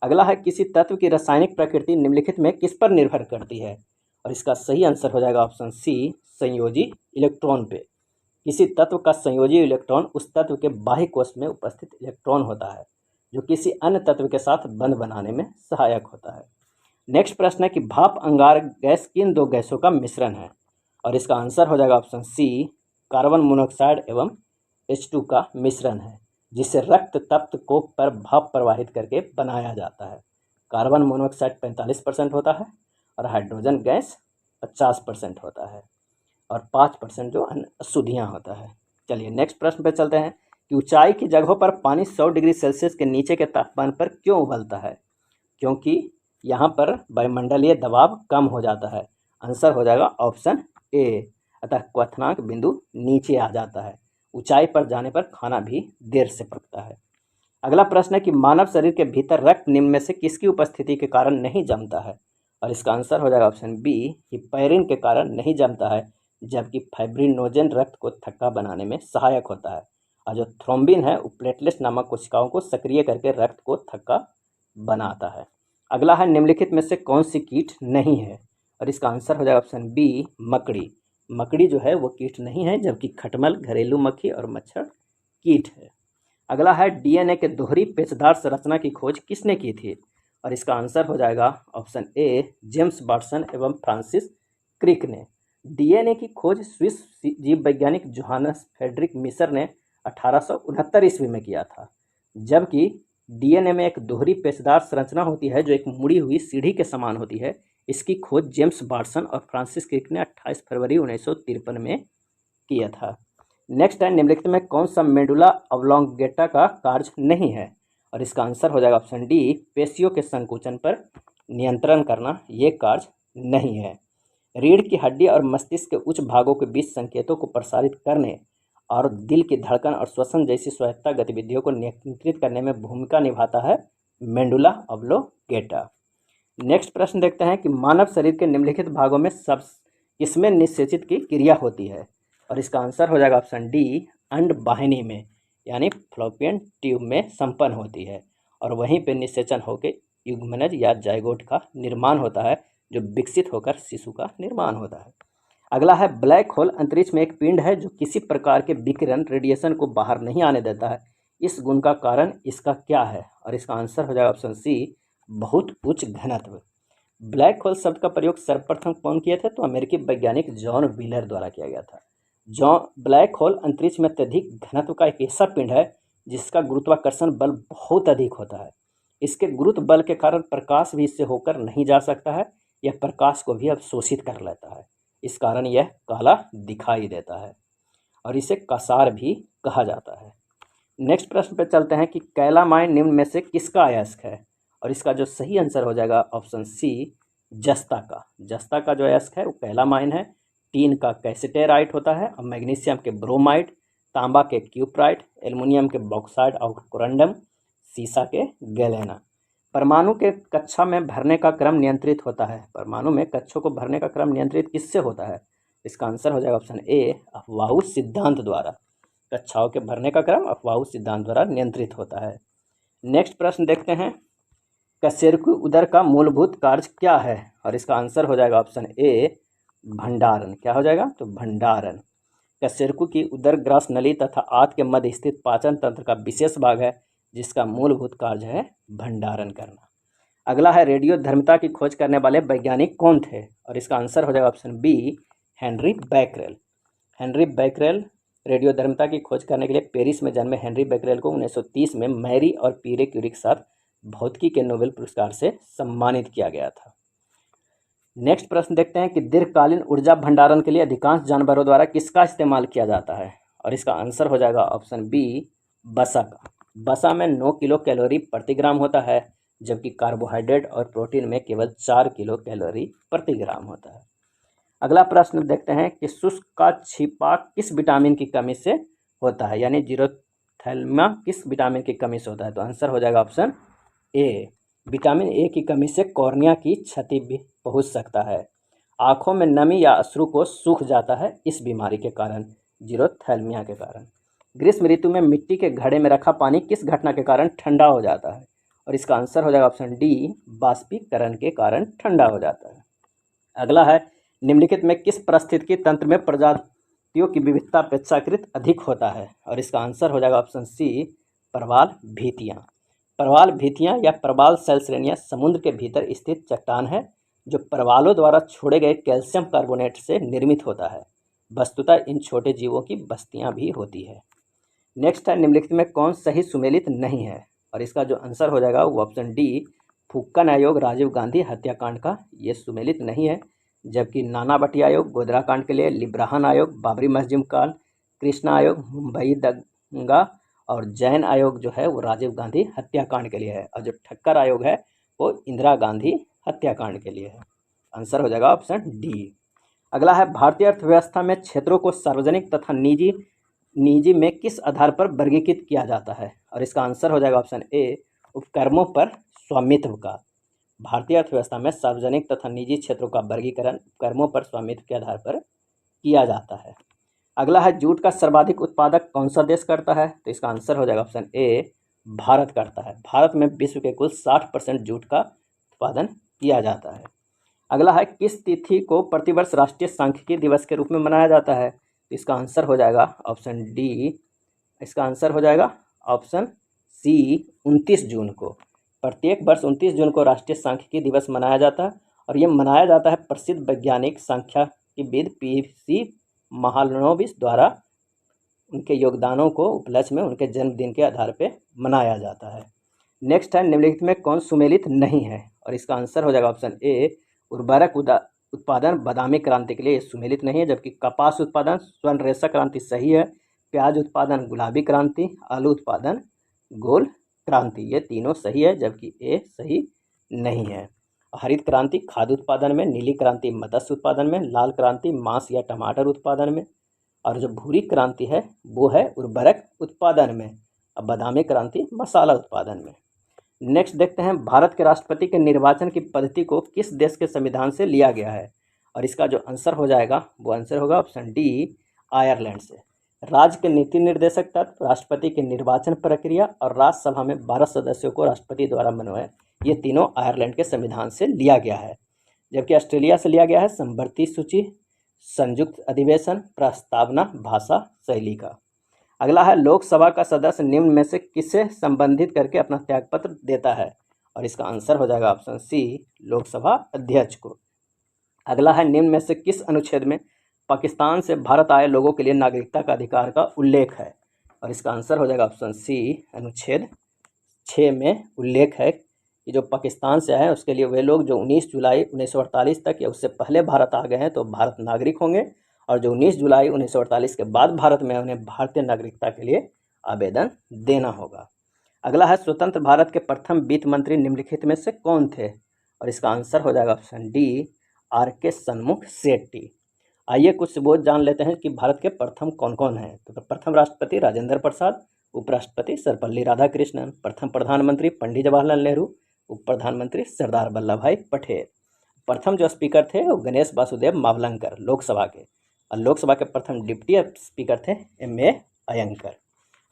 अगला है किसी तत्व की रासायनिक प्रकृति निम्नलिखित में किस पर निर्भर करती है? और इसका सही आंसर हो जाएगा ऑप्शन सी, संयोजी इलेक्ट्रॉन पे। किसी तत्व का संयोजी इलेक्ट्रॉन उस तत्व के बाह्य कोश में उपस्थित इलेक्ट्रॉन होता है। जो किसी अन्य तत्व के साथ बंध बनाने में सहायक होता है। नेक्स्ट प्रश्न है कि भाप अंगार गैस किन दो गैसों का मिश्रण है, और इसका आंसर हो जाएगा ऑप्शन सी, कार्बन मोनोऑक्साइड एवं H2 का मिश्रण है, जिसे रक्त तप्त कोक पर भाप प्रवाहित करके बनाया जाता है। कार्बन मोनोऑक्साइड 45% होता है और हाइड्रोजन गैस 50% होता है और 5% जो अन्य अशुद्धियाँ होता है। चलिए नेक्स्ट प्रश्न पे चलते हैं कि ऊंचाई की जगहों पर पानी 100 डिग्री सेल्सियस के नीचे के तापमान पर क्यों उबलता है? क्योंकि यहाँ पर वायुमंडलीय दबाव कम हो जाता है। आंसर हो जाएगा ऑप्शन ए, अतः क्वथनांक बिंदु नीचे आ जाता है। ऊंचाई पर जाने पर खाना भी देर से पकता है। अगला प्रश्न है कि मानव शरीर के भीतर रक्त निम्न में से किसकी उपस्थिति के कारण नहीं जमता है, और इसका आंसर हो जाएगा ऑप्शन बी, हिपैरिन के कारण नहीं जमता है, जबकि फाइब्रिनोजन रक्त को थक्का बनाने में सहायक होता है, और जो थ्रोम्बिन है वो प्लेटलेट्स नामक कोशिकाओं को सक्रिय करके रक्त को थक्का बनाता है। अगला है निम्नलिखित में से कौन सी कीट नहीं है, और इसका आंसर हो जाएगा ऑप्शन बी, मकड़ी। मकड़ी जो है वो कीट नहीं है, जबकि खटमल, घरेलू मक्खी और मच्छर कीट है। अगला है डीएनए के दोहरी पेचदार संरचना की खोज किसने की थी, और इसका आंसर हो जाएगा ऑप्शन ए, जेम्स वाटसन एवं फ्रांसिस क्रिक ने। डीएनए की खोज स्विस जीव वैज्ञानिक जोहानस फ्रेडरिक मिसर ने 1869 ईस्वी में किया था, जबकि डीएनए में एक दोहरी पेचदार संरचना होती है जो एक मुड़ी हुई सीढ़ी के समान होती है। इसकी खोज जेम्स वाटसन और फ्रांसिस क्रिक ने 28 फरवरी 1953 में किया था। नेक्स्ट है निम्नलिखित में कौन सा मेडुला ऑब्लोंगेटा का कार्य नहीं है, और इसका आंसर हो जाएगा ऑप्शन डी, पेशियों के संकुचन पर नियंत्रण करना ये कार्य नहीं है। रीढ़ की हड्डी और मस्तिष्क के उच्च भागों के बीच संकेतों को प्रसारित करने और दिल की धड़कन और श्वसन जैसी स्वायत्त गतिविधियों को नियंत्रित करने में भूमिका निभाता है मेडुला ऑब्लोंगेटा। नेक्स्ट प्रश्न देखते हैं कि मानव शरीर के निम्नलिखित भागों में सब किसमें निषेचित की क्रिया होती है, और इसका आंसर हो जाएगा ऑप्शन डी, अंडवाहिनी में यानी फ्लोपियन ट्यूब में संपन्न होती है, और वहीं पे निषेचन होकर युग्मनज या जाइगोट का निर्माण होता है, जो विकसित होकर शिशु का निर्माण होता है। अगला है ब्लैक होल अंतरिक्ष में एक पिंड है जो किसी प्रकार के विकिरण रेडिएशन को बाहर नहीं आने देता है। इस गुण का कारण इसका क्या है, और इसका आंसर हो जाएगा ऑप्शन सी, बहुत उच्च घनत्व। ब्लैक होल शब्द का प्रयोग सर्वप्रथम कौन किए थे, तो अमेरिकी वैज्ञानिक जॉन व्हीलर द्वारा किया गया था। ब्लैक होल अंतरिक्ष में अत्यधिक घनत्व का एक ऐसा पिंड है जिसका गुरुत्वाकर्षण बल बहुत अधिक होता है। इसके गुरुत्व बल के कारण प्रकाश भी इससे होकर नहीं जा सकता है, यह प्रकाश को भी अवशोषित कर लेता है। इस कारण यह काला दिखाई देता है और इसे कसार भी कहा जाता है। नेक्स्ट प्रश्न पे चलते हैं कि कैलामाइन निम्न में से किसका अयस्क है, और इसका जो सही आंसर हो जाएगा ऑप्शन सी, जस्ता का। जस्ता का जो अयस्क है वो कैलामाइन है। टीन का कैसिटेराइट होता है, और मैग्नीशियम के ब्रोमाइड, तांबा के क्यूप्राइट, एल्युमिनियम के बॉक्साइड और कोरंडम, सीसा के गैलेना। परमाणु के कक्षा में भरने का क्रम नियंत्रित होता है। परमाणु में कक्षों को भरने का क्रम नियंत्रित किससे होता है, इसका आंसर हो जाएगा ऑप्शन ए, अफवाहु सिद्धांत द्वारा। कक्षाओं के भरने का क्रम अफवाहु सिद्धांत द्वारा नियंत्रित होता है। नेक्स्ट प्रश्न देखते हैं, कशेरुकी उदर का मूलभूत कार्य क्या है, और इसका आंसर हो जाएगा ऑप्शन ए, भंडारण। क्या हो जाएगा, तो भंडारण। कशेरुकी की उदर ग्रास नली तथा आंत के मध्य स्थित पाचन तंत्र का विशेष भाग है जिसका मूलभूत कार्य है भंडारण करना। अगला है रेडियो धर्मिता की खोज करने वाले वैज्ञानिक कौन थे, और इसका आंसर हो जाएगा option B, Henri Becquerel. Henri Becquerel radio धर्मिता की खोज करने के लिए पेरिस में जन्मे हेनरी बैकरेल को 1930 में मैरी और पीरे क्यूरी के साथ भौतिकी के नोबेल पुरस्कार से सम्मानित किया गया था। नेक्स्ट प्रश्न देखते हैं कि दीर्घकालीन ऊर्जा भंडारण के लिए अधिकांश जानवरों द्वारा किसका इस्तेमाल किया जाता है, और इसका आंसर हो जाएगा ऑप्शन बी, वसा का। वसा में 9 किलो कैलोरी प्रति ग्राम होता है, जबकि कार्बोहाइड्रेट और प्रोटीन में केवल 4 किलो कैलोरी प्रति ग्राम होता है। अगला प्रश्न देखते हैं कि शुष्क का छिपा किस विटामिन की कमी से होता है, यानी जीरोथैल्मिया किस विटामिन की कमी से होता है, तो आंसर हो जाएगा ऑप्शन ए, विटामिन ए की कमी से कॉर्निया की क्षति भी पहुंच सकता है। आँखों में नमी या अश्रुकोश सूख जाता है इस बीमारी के कारण, जीरोथैल्मिया के कारण। ग्रीष्म ऋतु में मिट्टी के घड़े में रखा पानी किस घटना के कारण ठंडा हो जाता है, और इसका आंसर हो जाएगा ऑप्शन डी, बाष्पीकरण के कारण ठंडा हो जाता है। अगला है निम्नलिखित में किस पारिस्थितिकी तंत्र में प्रजातियों की विविधता अपेक्षाकृत अधिक होता है, और इसका आंसर हो जाएगा ऑप्शन सी, प्रवाल भित्तियाँ। प्रवाल भित्तियाँ या प्रवाल शैल श्रेणियाँ समुद्र के भीतर स्थित चट्टान है जो प्रवालों द्वारा छोड़े गए कैल्शियम कार्बोनेट से निर्मित होता है। वस्तुतः इन छोटे जीवों की बस्तियां भी होती है। नेक्स्ट है, निम्नलिखित में कौन सही सुमेलित नहीं है, और इसका जो आंसर हो जाएगा वो ऑप्शन डी, फुक्कन आयोग राजीव गांधी हत्याकांड का ये सुमेलित नहीं है। जबकि नानावटी आयोग गोधरा कांड के लिए, लिब्राहन आयोग बाबरी मस्जिद कांड, कृष्णा आयोग मुंबई दंगा और जैन आयोग जो है वो राजीव गांधी हत्याकांड के लिए है, और जो ठक्कर आयोग है वो इंदिरा गांधी हत्याकांड के लिए है। आंसर हो जाएगा ऑप्शन डी। अगला है, भारतीय अर्थव्यवस्था में क्षेत्रों को सार्वजनिक तथा निजी में किस आधार पर वर्गीकृत किया जाता है, और इसका आंसर हो जाएगा ऑप्शन ए, उपक्रमों पर स्वामित्व का। भारतीय अर्थव्यवस्था में सार्वजनिक तथा निजी क्षेत्रों का वर्गीकरण उपक्रमों पर स्वामित्व के आधार पर किया जाता है। अगला है, जूट का सर्वाधिक उत्पादक कौन सा देश करता है, तो इसका आंसर हो जाएगा ऑप्शन ए, भारत करता है। भारत में विश्व के कुल 60% जूट का उत्पादन किया जाता है। अगला है, किस तिथि को प्रतिवर्ष राष्ट्रीय सांख्यिकी दिवस के रूप में मनाया जाता है, तो इसका आंसर हो जाएगा ऑप्शन डी, इसका आंसर हो जाएगा ऑप्शन सी, 29 जून को। प्रत्येक वर्ष 29 जून को राष्ट्रीय सांख्यिकी दिवस मनाया जाता है, और ये मनाया जाता है प्रसिद्ध वैज्ञानिक सांख्यिकीविद पीसी महालनोबिस द्वारा उनके योगदानों को उपलक्ष्य में उनके जन्मदिन के आधार पर मनाया जाता है। नेक्स्ट है, निम्नलिखित में कौन सुमेलित नहीं है, और इसका आंसर हो जाएगा ऑप्शन ए, उर्वरक उत्पादन बादामी क्रांति के लिए ये सुमेलित नहीं है। जबकि कपास उत्पादन स्वर्ण रेशा क्रांति सही है, प्याज उत्पादन गुलाबी क्रांति, आलू उत्पादन गोल क्रांति, ये तीनों सही है, जबकि ए सही नहीं है। हरित क्रांति खाद्य उत्पादन में, नीली क्रांति मत्स्य उत्पादन में, लाल क्रांति मांस या टमाटर उत्पादन में, और जो भूरी क्रांति है वो है उर्वरक उत्पादन में, और बादामी क्रांति मसाला उत्पादन में। नेक्स्ट देखते हैं, भारत के राष्ट्रपति के निर्वाचन की पद्धति को किस देश के संविधान से लिया गया है, और इसका जो आंसर हो जाएगा वो आंसर होगा ऑप्शन डी, आयरलैंड से। राज्य के नीति निर्देशक तत्व, राष्ट्रपति की निर्वाचन प्रक्रिया और राज्यसभा में 12 सदस्यों को राष्ट्रपति द्वारा मनोनयन, ये तीनों आयरलैंड के संविधान से लिया गया है। जबकि ऑस्ट्रेलिया से लिया गया है संवर्ती सूची, संयुक्त अधिवेशन, प्रस्तावना, भाषा शैली का। अगला है, लोकसभा का सदस्य निम्न में से किसे संबंधित करके अपना त्यागपत्र देता है, और इसका आंसर हो जाएगा ऑप्शन सी, लोकसभा अध्यक्ष को। अगला है, निम्न में से किस अनुच्छेद में पाकिस्तान से भारत आए लोगों के लिए नागरिकता का अधिकार का उल्लेख है, और इसका आंसर हो जाएगा ऑप्शन सी, अनुच्छेद 6 में उल्लेख है कि जो पाकिस्तान से आए उसके लिए वे लोग जो 19 जुलाई 1948 तक या उससे पहले भारत आ गए हैं तो भारत नागरिक होंगे, और जो 19 जुलाई 1948 के बाद भारत में उन्हें भारतीय नागरिकता के लिए आवेदन देना होगा। अगला है, स्वतंत्र भारत के प्रथम वित्त मंत्री निम्नलिखित में से कौन थे, और इसका आंसर हो जाएगा option D, R K. Shanmukh Shetty. आइए कुछ सबूत जान लेते हैं कि भारत के प्रथम कौन कौन हैं। तो प्रथम राष्ट्रपति राजेंद्र प्रसाद, उपराष्ट्रपति सर्वपल्ली राधाकृष्णन, प्रथम प्रधानमंत्री पंडित जवाहरलाल नेहरू, उप प्रधानमंत्री सरदार वल्लभ भाई पटेल। प्रथम जो स्पीकर थे वो गणेश वासुदेव मावलंकर लोकसभा के, और लोकसभा के प्रथम डिप्टी स्पीकर थे M.A. अयंकर।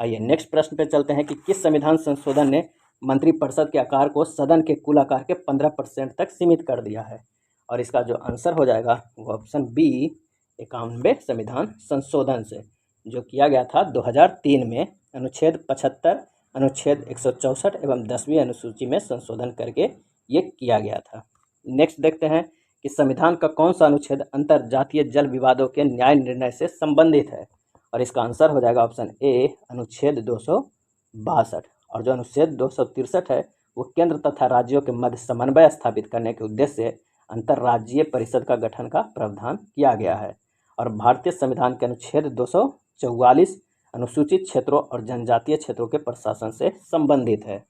आइए नेक्स्ट प्रश्न पे चलते हैं कि किस संविधान संशोधन ने मंत्रिपरिषद के आकार को सदन के कुल आकार के 15% तक सीमित कर दिया है, और इसका जो आंसर हो जाएगा वो ऑप्शन बी, 91वें संविधान संशोधन से, जो किया गया था 2003 में अनुच्छेद 75, अनुच्छेद 164 एवं 10वीं अनुसूची में संशोधन करके ये किया गया था। नेक्स्ट देखते हैं कि संविधान का कौन सा अनुच्छेद अंतरजातीय जल विवादों के न्याय निर्णय से संबंधित है, और इसका आंसर हो जाएगा ऑप्शन ए, अनुच्छेद 262, और जो अनुच्छेद 263 है वो केंद्र तथा राज्यों के मध्य समन्वय स्थापित करने के उद्देश्य से अंतर्राज्यीय परिषद का गठन का प्रावधान किया गया है, और भारतीय संविधान के अनुच्छेद 244 अनुसूचित क्षेत्रों और जनजातीय क्षेत्रों के प्रशासन से संबंधित है।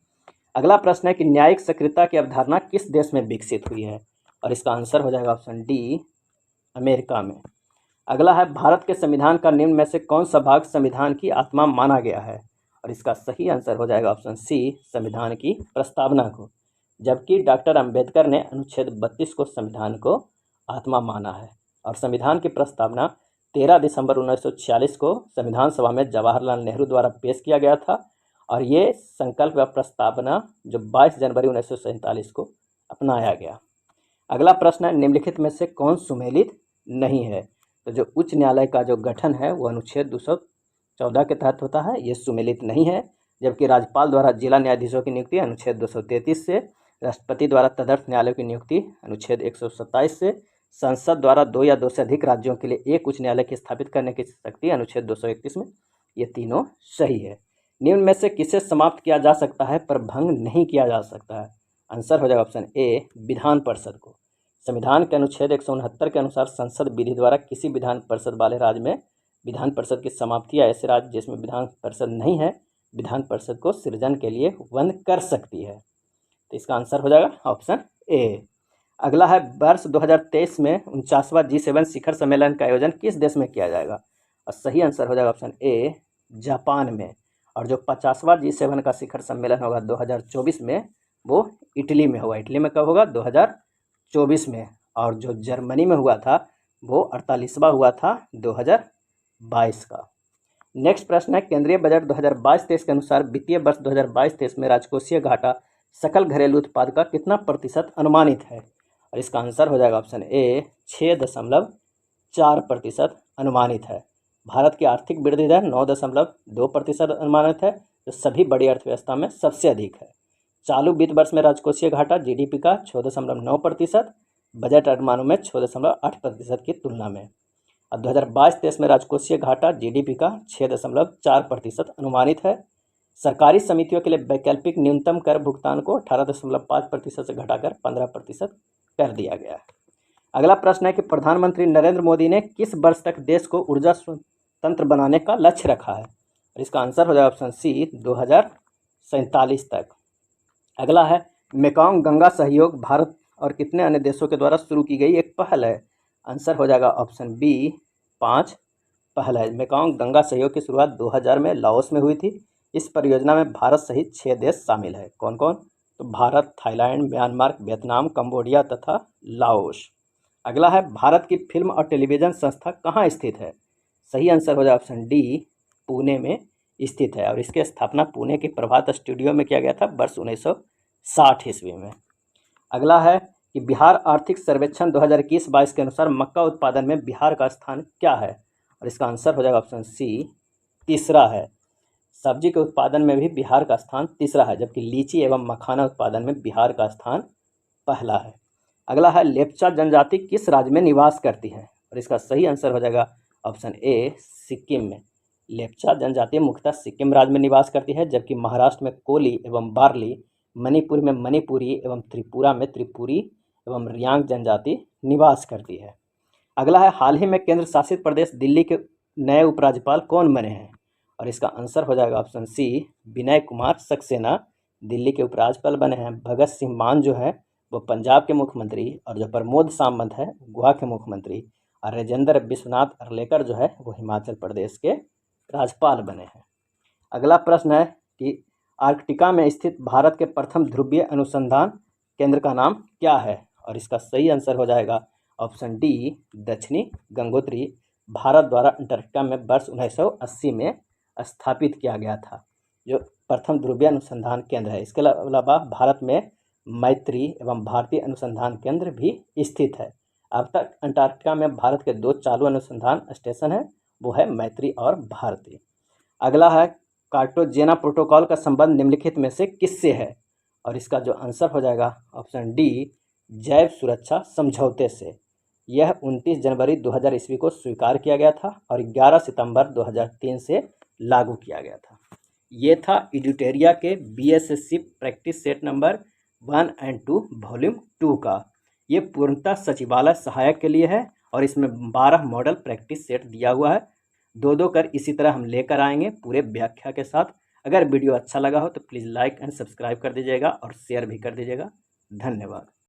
अगला प्रश्न है कि न्यायिक सक्रियता की अवधारणा किस देश में विकसित हुई है, और इसका आंसर हो जाएगा ऑप्शन डी, अमेरिका में। अगला है, भारत के संविधान का निम्न में से कौन सा भाग संविधान की आत्मा माना गया है, और इसका सही आंसर हो जाएगा ऑप्शन सी, संविधान की प्रस्तावना को। जबकि डॉक्टर अंबेडकर ने अनुच्छेद 32 को संविधान को आत्मा माना है, और संविधान की प्रस्तावना 13 दिसंबर 1946 को संविधान सभा में जवाहरलाल नेहरू द्वारा पेश किया गया था, और ये संकल्प व प्रस्तावना जो 22 जनवरी 1947 को अपनाया गया। अगला प्रश्न है, निम्नलिखित में से कौन सुमेलित नहीं है, तो जो उच्च न्यायालय का जो गठन है वो अनुच्छेद 214 के तहत होता है, ये सुमेलित नहीं है। जबकि राज्यपाल द्वारा जिला न्यायाधीशों की नियुक्ति अनुच्छेद 233 से, राष्ट्रपति द्वारा तदर्थ न्यायालयों की नियुक्ति अनुच्छेद 127 से, संसद द्वारा 2 या 2 से अधिक राज्यों के लिए एक उच्च न्यायालय की स्थापित करने की शक्ति अनुच्छेद 231 में। ये तीनों सही है। निम्न में से किसे समाप्त किया जा सकता है पर भंग नहीं किया जा सकता है? आंसर हो जाएगा ऑप्शन ए, विधान परिषद को। संविधान के अनुच्छेद 169 के अनुसार संसद विधि द्वारा किसी विधान परिषद वाले राज्य में विधान परिषद की समाप्ति या ऐसे राज्य जिसमें विधान परिषद नहीं है विधान परिषद को सृजन के लिए बंद कर सकती है। तो इसका आंसर हो जाएगा ऑप्शन ए। अगला है वर्ष 2023 में 49वां G7 शिखर सम्मेलन का आयोजन किस देश में किया जाएगा? और सही आंसर हो जाएगा ऑप्शन ए, जापान में। और जो 50वां G7 का शिखर सम्मेलन होगा 2024 में वो इटली में होगा। इटली में कब होगा? 2024 में। और जो जर्मनी में हुआ था वो 48वां हुआ था 2022 का। नेक्स्ट प्रश्न है, केंद्रीय बजट 2022-23 के अनुसार वित्तीय वर्ष 2022-23 में राजकोषीय घाटा सकल घरेलू उत्पाद का कितना प्रतिशत अनुमानित है? और इसका आंसर हो जाएगा ऑप्शन ए, 6.4% अनुमानित है। भारत की आर्थिक वृद्धि दर 9.2% अनुमानित है, जो सभी बड़ी अर्थव्यवस्था में सबसे अधिक है। चालू वित्त वर्ष में राजकोषीय घाटा जीडीपी का 6.9%, बजट अनुमानों में 6.8% की तुलना में। अब 2022-23 में राजकोषीय घाटा जीडीपी का 6.4% अनुमानित है। सरकारी समितियों के लिए वैकल्पिक न्यूनतम कर भुगतान को 18.5% से घटाकर 15% कर दिया गया है। अगला प्रश्न है कि प्रधानमंत्री नरेंद्र मोदी ने किस वर्ष तक देश को ऊर्जा स्वतंत्र बनाने का लक्ष्य रखा है? और इसका आंसर हो जाएगा ऑप्शन सी, 2047 तक। अगला है, मेकॉन्ग गंगा सहयोग भारत और कितने अन्य देशों के द्वारा शुरू की गई एक पहल है? आंसर हो जाएगा ऑप्शन बी, 5 पहल है। मेकॉन्ग गंगा सहयोग की शुरुआत 2000 में लाओस में हुई थी। इस परियोजना में भारत सहित 6 देश शामिल है। कौन कौन? तो Bharat, Thailand, Myanmar, Vietnam, Cambodia तथा लाओस। अगला है, भारत की फिल्म और टेलीविज़न संस्था कहाँ स्थित है? सही आंसर हो जाए ऑप्शन डी, पुणे में स्थित है। और इसकी स्थापना पुणे के प्रभात स्टूडियो में किया गया था वर्ष 1960 ईस्वी में। अगला है कि बिहार आर्थिक सर्वेक्षण 2021-22 के अनुसार मक्का उत्पादन में बिहार का स्थान क्या है? और इसका आंसर हो जाएगा ऑप्शन सी, तीसरा है। सब्जी के उत्पादन में भी बिहार का स्थान तीसरा है, जबकि लीची एवं मखाना उत्पादन में बिहार का स्थान पहला है। अगला है, लेप्चा जनजाति किस राज्य में निवास करती है? और इसका सही आंसर हो जाएगा ऑप्शन ए, सिक्किम में। लेप्चा जनजाति मुख्यतः सिक्किम राज्य में निवास करती है, जबकि महाराष्ट्र में कोली एवं बार्ली, मणिपुर में मणिपुरी एवं त्रिपुरा में त्रिपुरी एवं रियांग जनजाति निवास करती है। अगला है, हाल ही में केंद्र शासित प्रदेश दिल्ली के नए उपराज्यपाल कौन बने हैं? और इसका आंसर हो जाएगा ऑप्शन सी, विनय कुमार सक्सेना दिल्ली के उपराज्यपाल बने हैं। भगत सिंह मान जो है वो पंजाब के मुख्यमंत्री, और जो प्रमोद सावंत है गोवा के मुख्यमंत्री, और राजेंद्र विश्वनाथ अर्लेकर जो है वो हिमाचल प्रदेश के राज्यपाल बने हैं। अगला प्रश्न है कि आर्कटिका में स्थित भारत के प्रथम ध्रुवीय अनुसंधान केंद्र का नाम क्या है? और इसका सही आंसर हो जाएगा ऑप्शन डी, दक्षिणी गंगोत्री। भारत द्वारा अंटार्कटिका में वर्ष 1980 में स्थापित किया गया था, जो प्रथम ध्रुवीय अनुसंधान केंद्र है। इसके अलावा भारत में मैत्री एवं भारतीय अनुसंधान केंद्र भी स्थित है। अब तक अंटार्कटिका में भारत के 2 चालू अनुसंधान स्टेशन हैं, वो है मैत्री और भारती। अगला है, कार्टाजेना प्रोटोकॉल का संबंध निम्नलिखित में से किससे है? और इसका जो आंसर हो जाएगा ऑप्शन डी, जैव सुरक्षा समझौते से। यह 29 जनवरी 2000 ईस्वी को स्वीकार किया गया था और 11 सितंबर 2003 से लागू किया गया था। ये था एडुटेरिया के बीएसएससी प्रैक्टिस सेट नंबर 1 और 2 वॉल्यूम 2 का। ये पूर्णतः सचिवालय सहायक के लिए है और इसमें 12 मॉडल प्रैक्टिस सेट दिया हुआ है। 2-2 कर इसी तरह हम लेकर आएंगे पूरे व्याख्या के साथ। अगर वीडियो अच्छा लगा हो तो प्लीज़ लाइक एंड सब्सक्राइब कर दीजिएगा और शेयर भी कर दीजिएगा। धन्यवाद।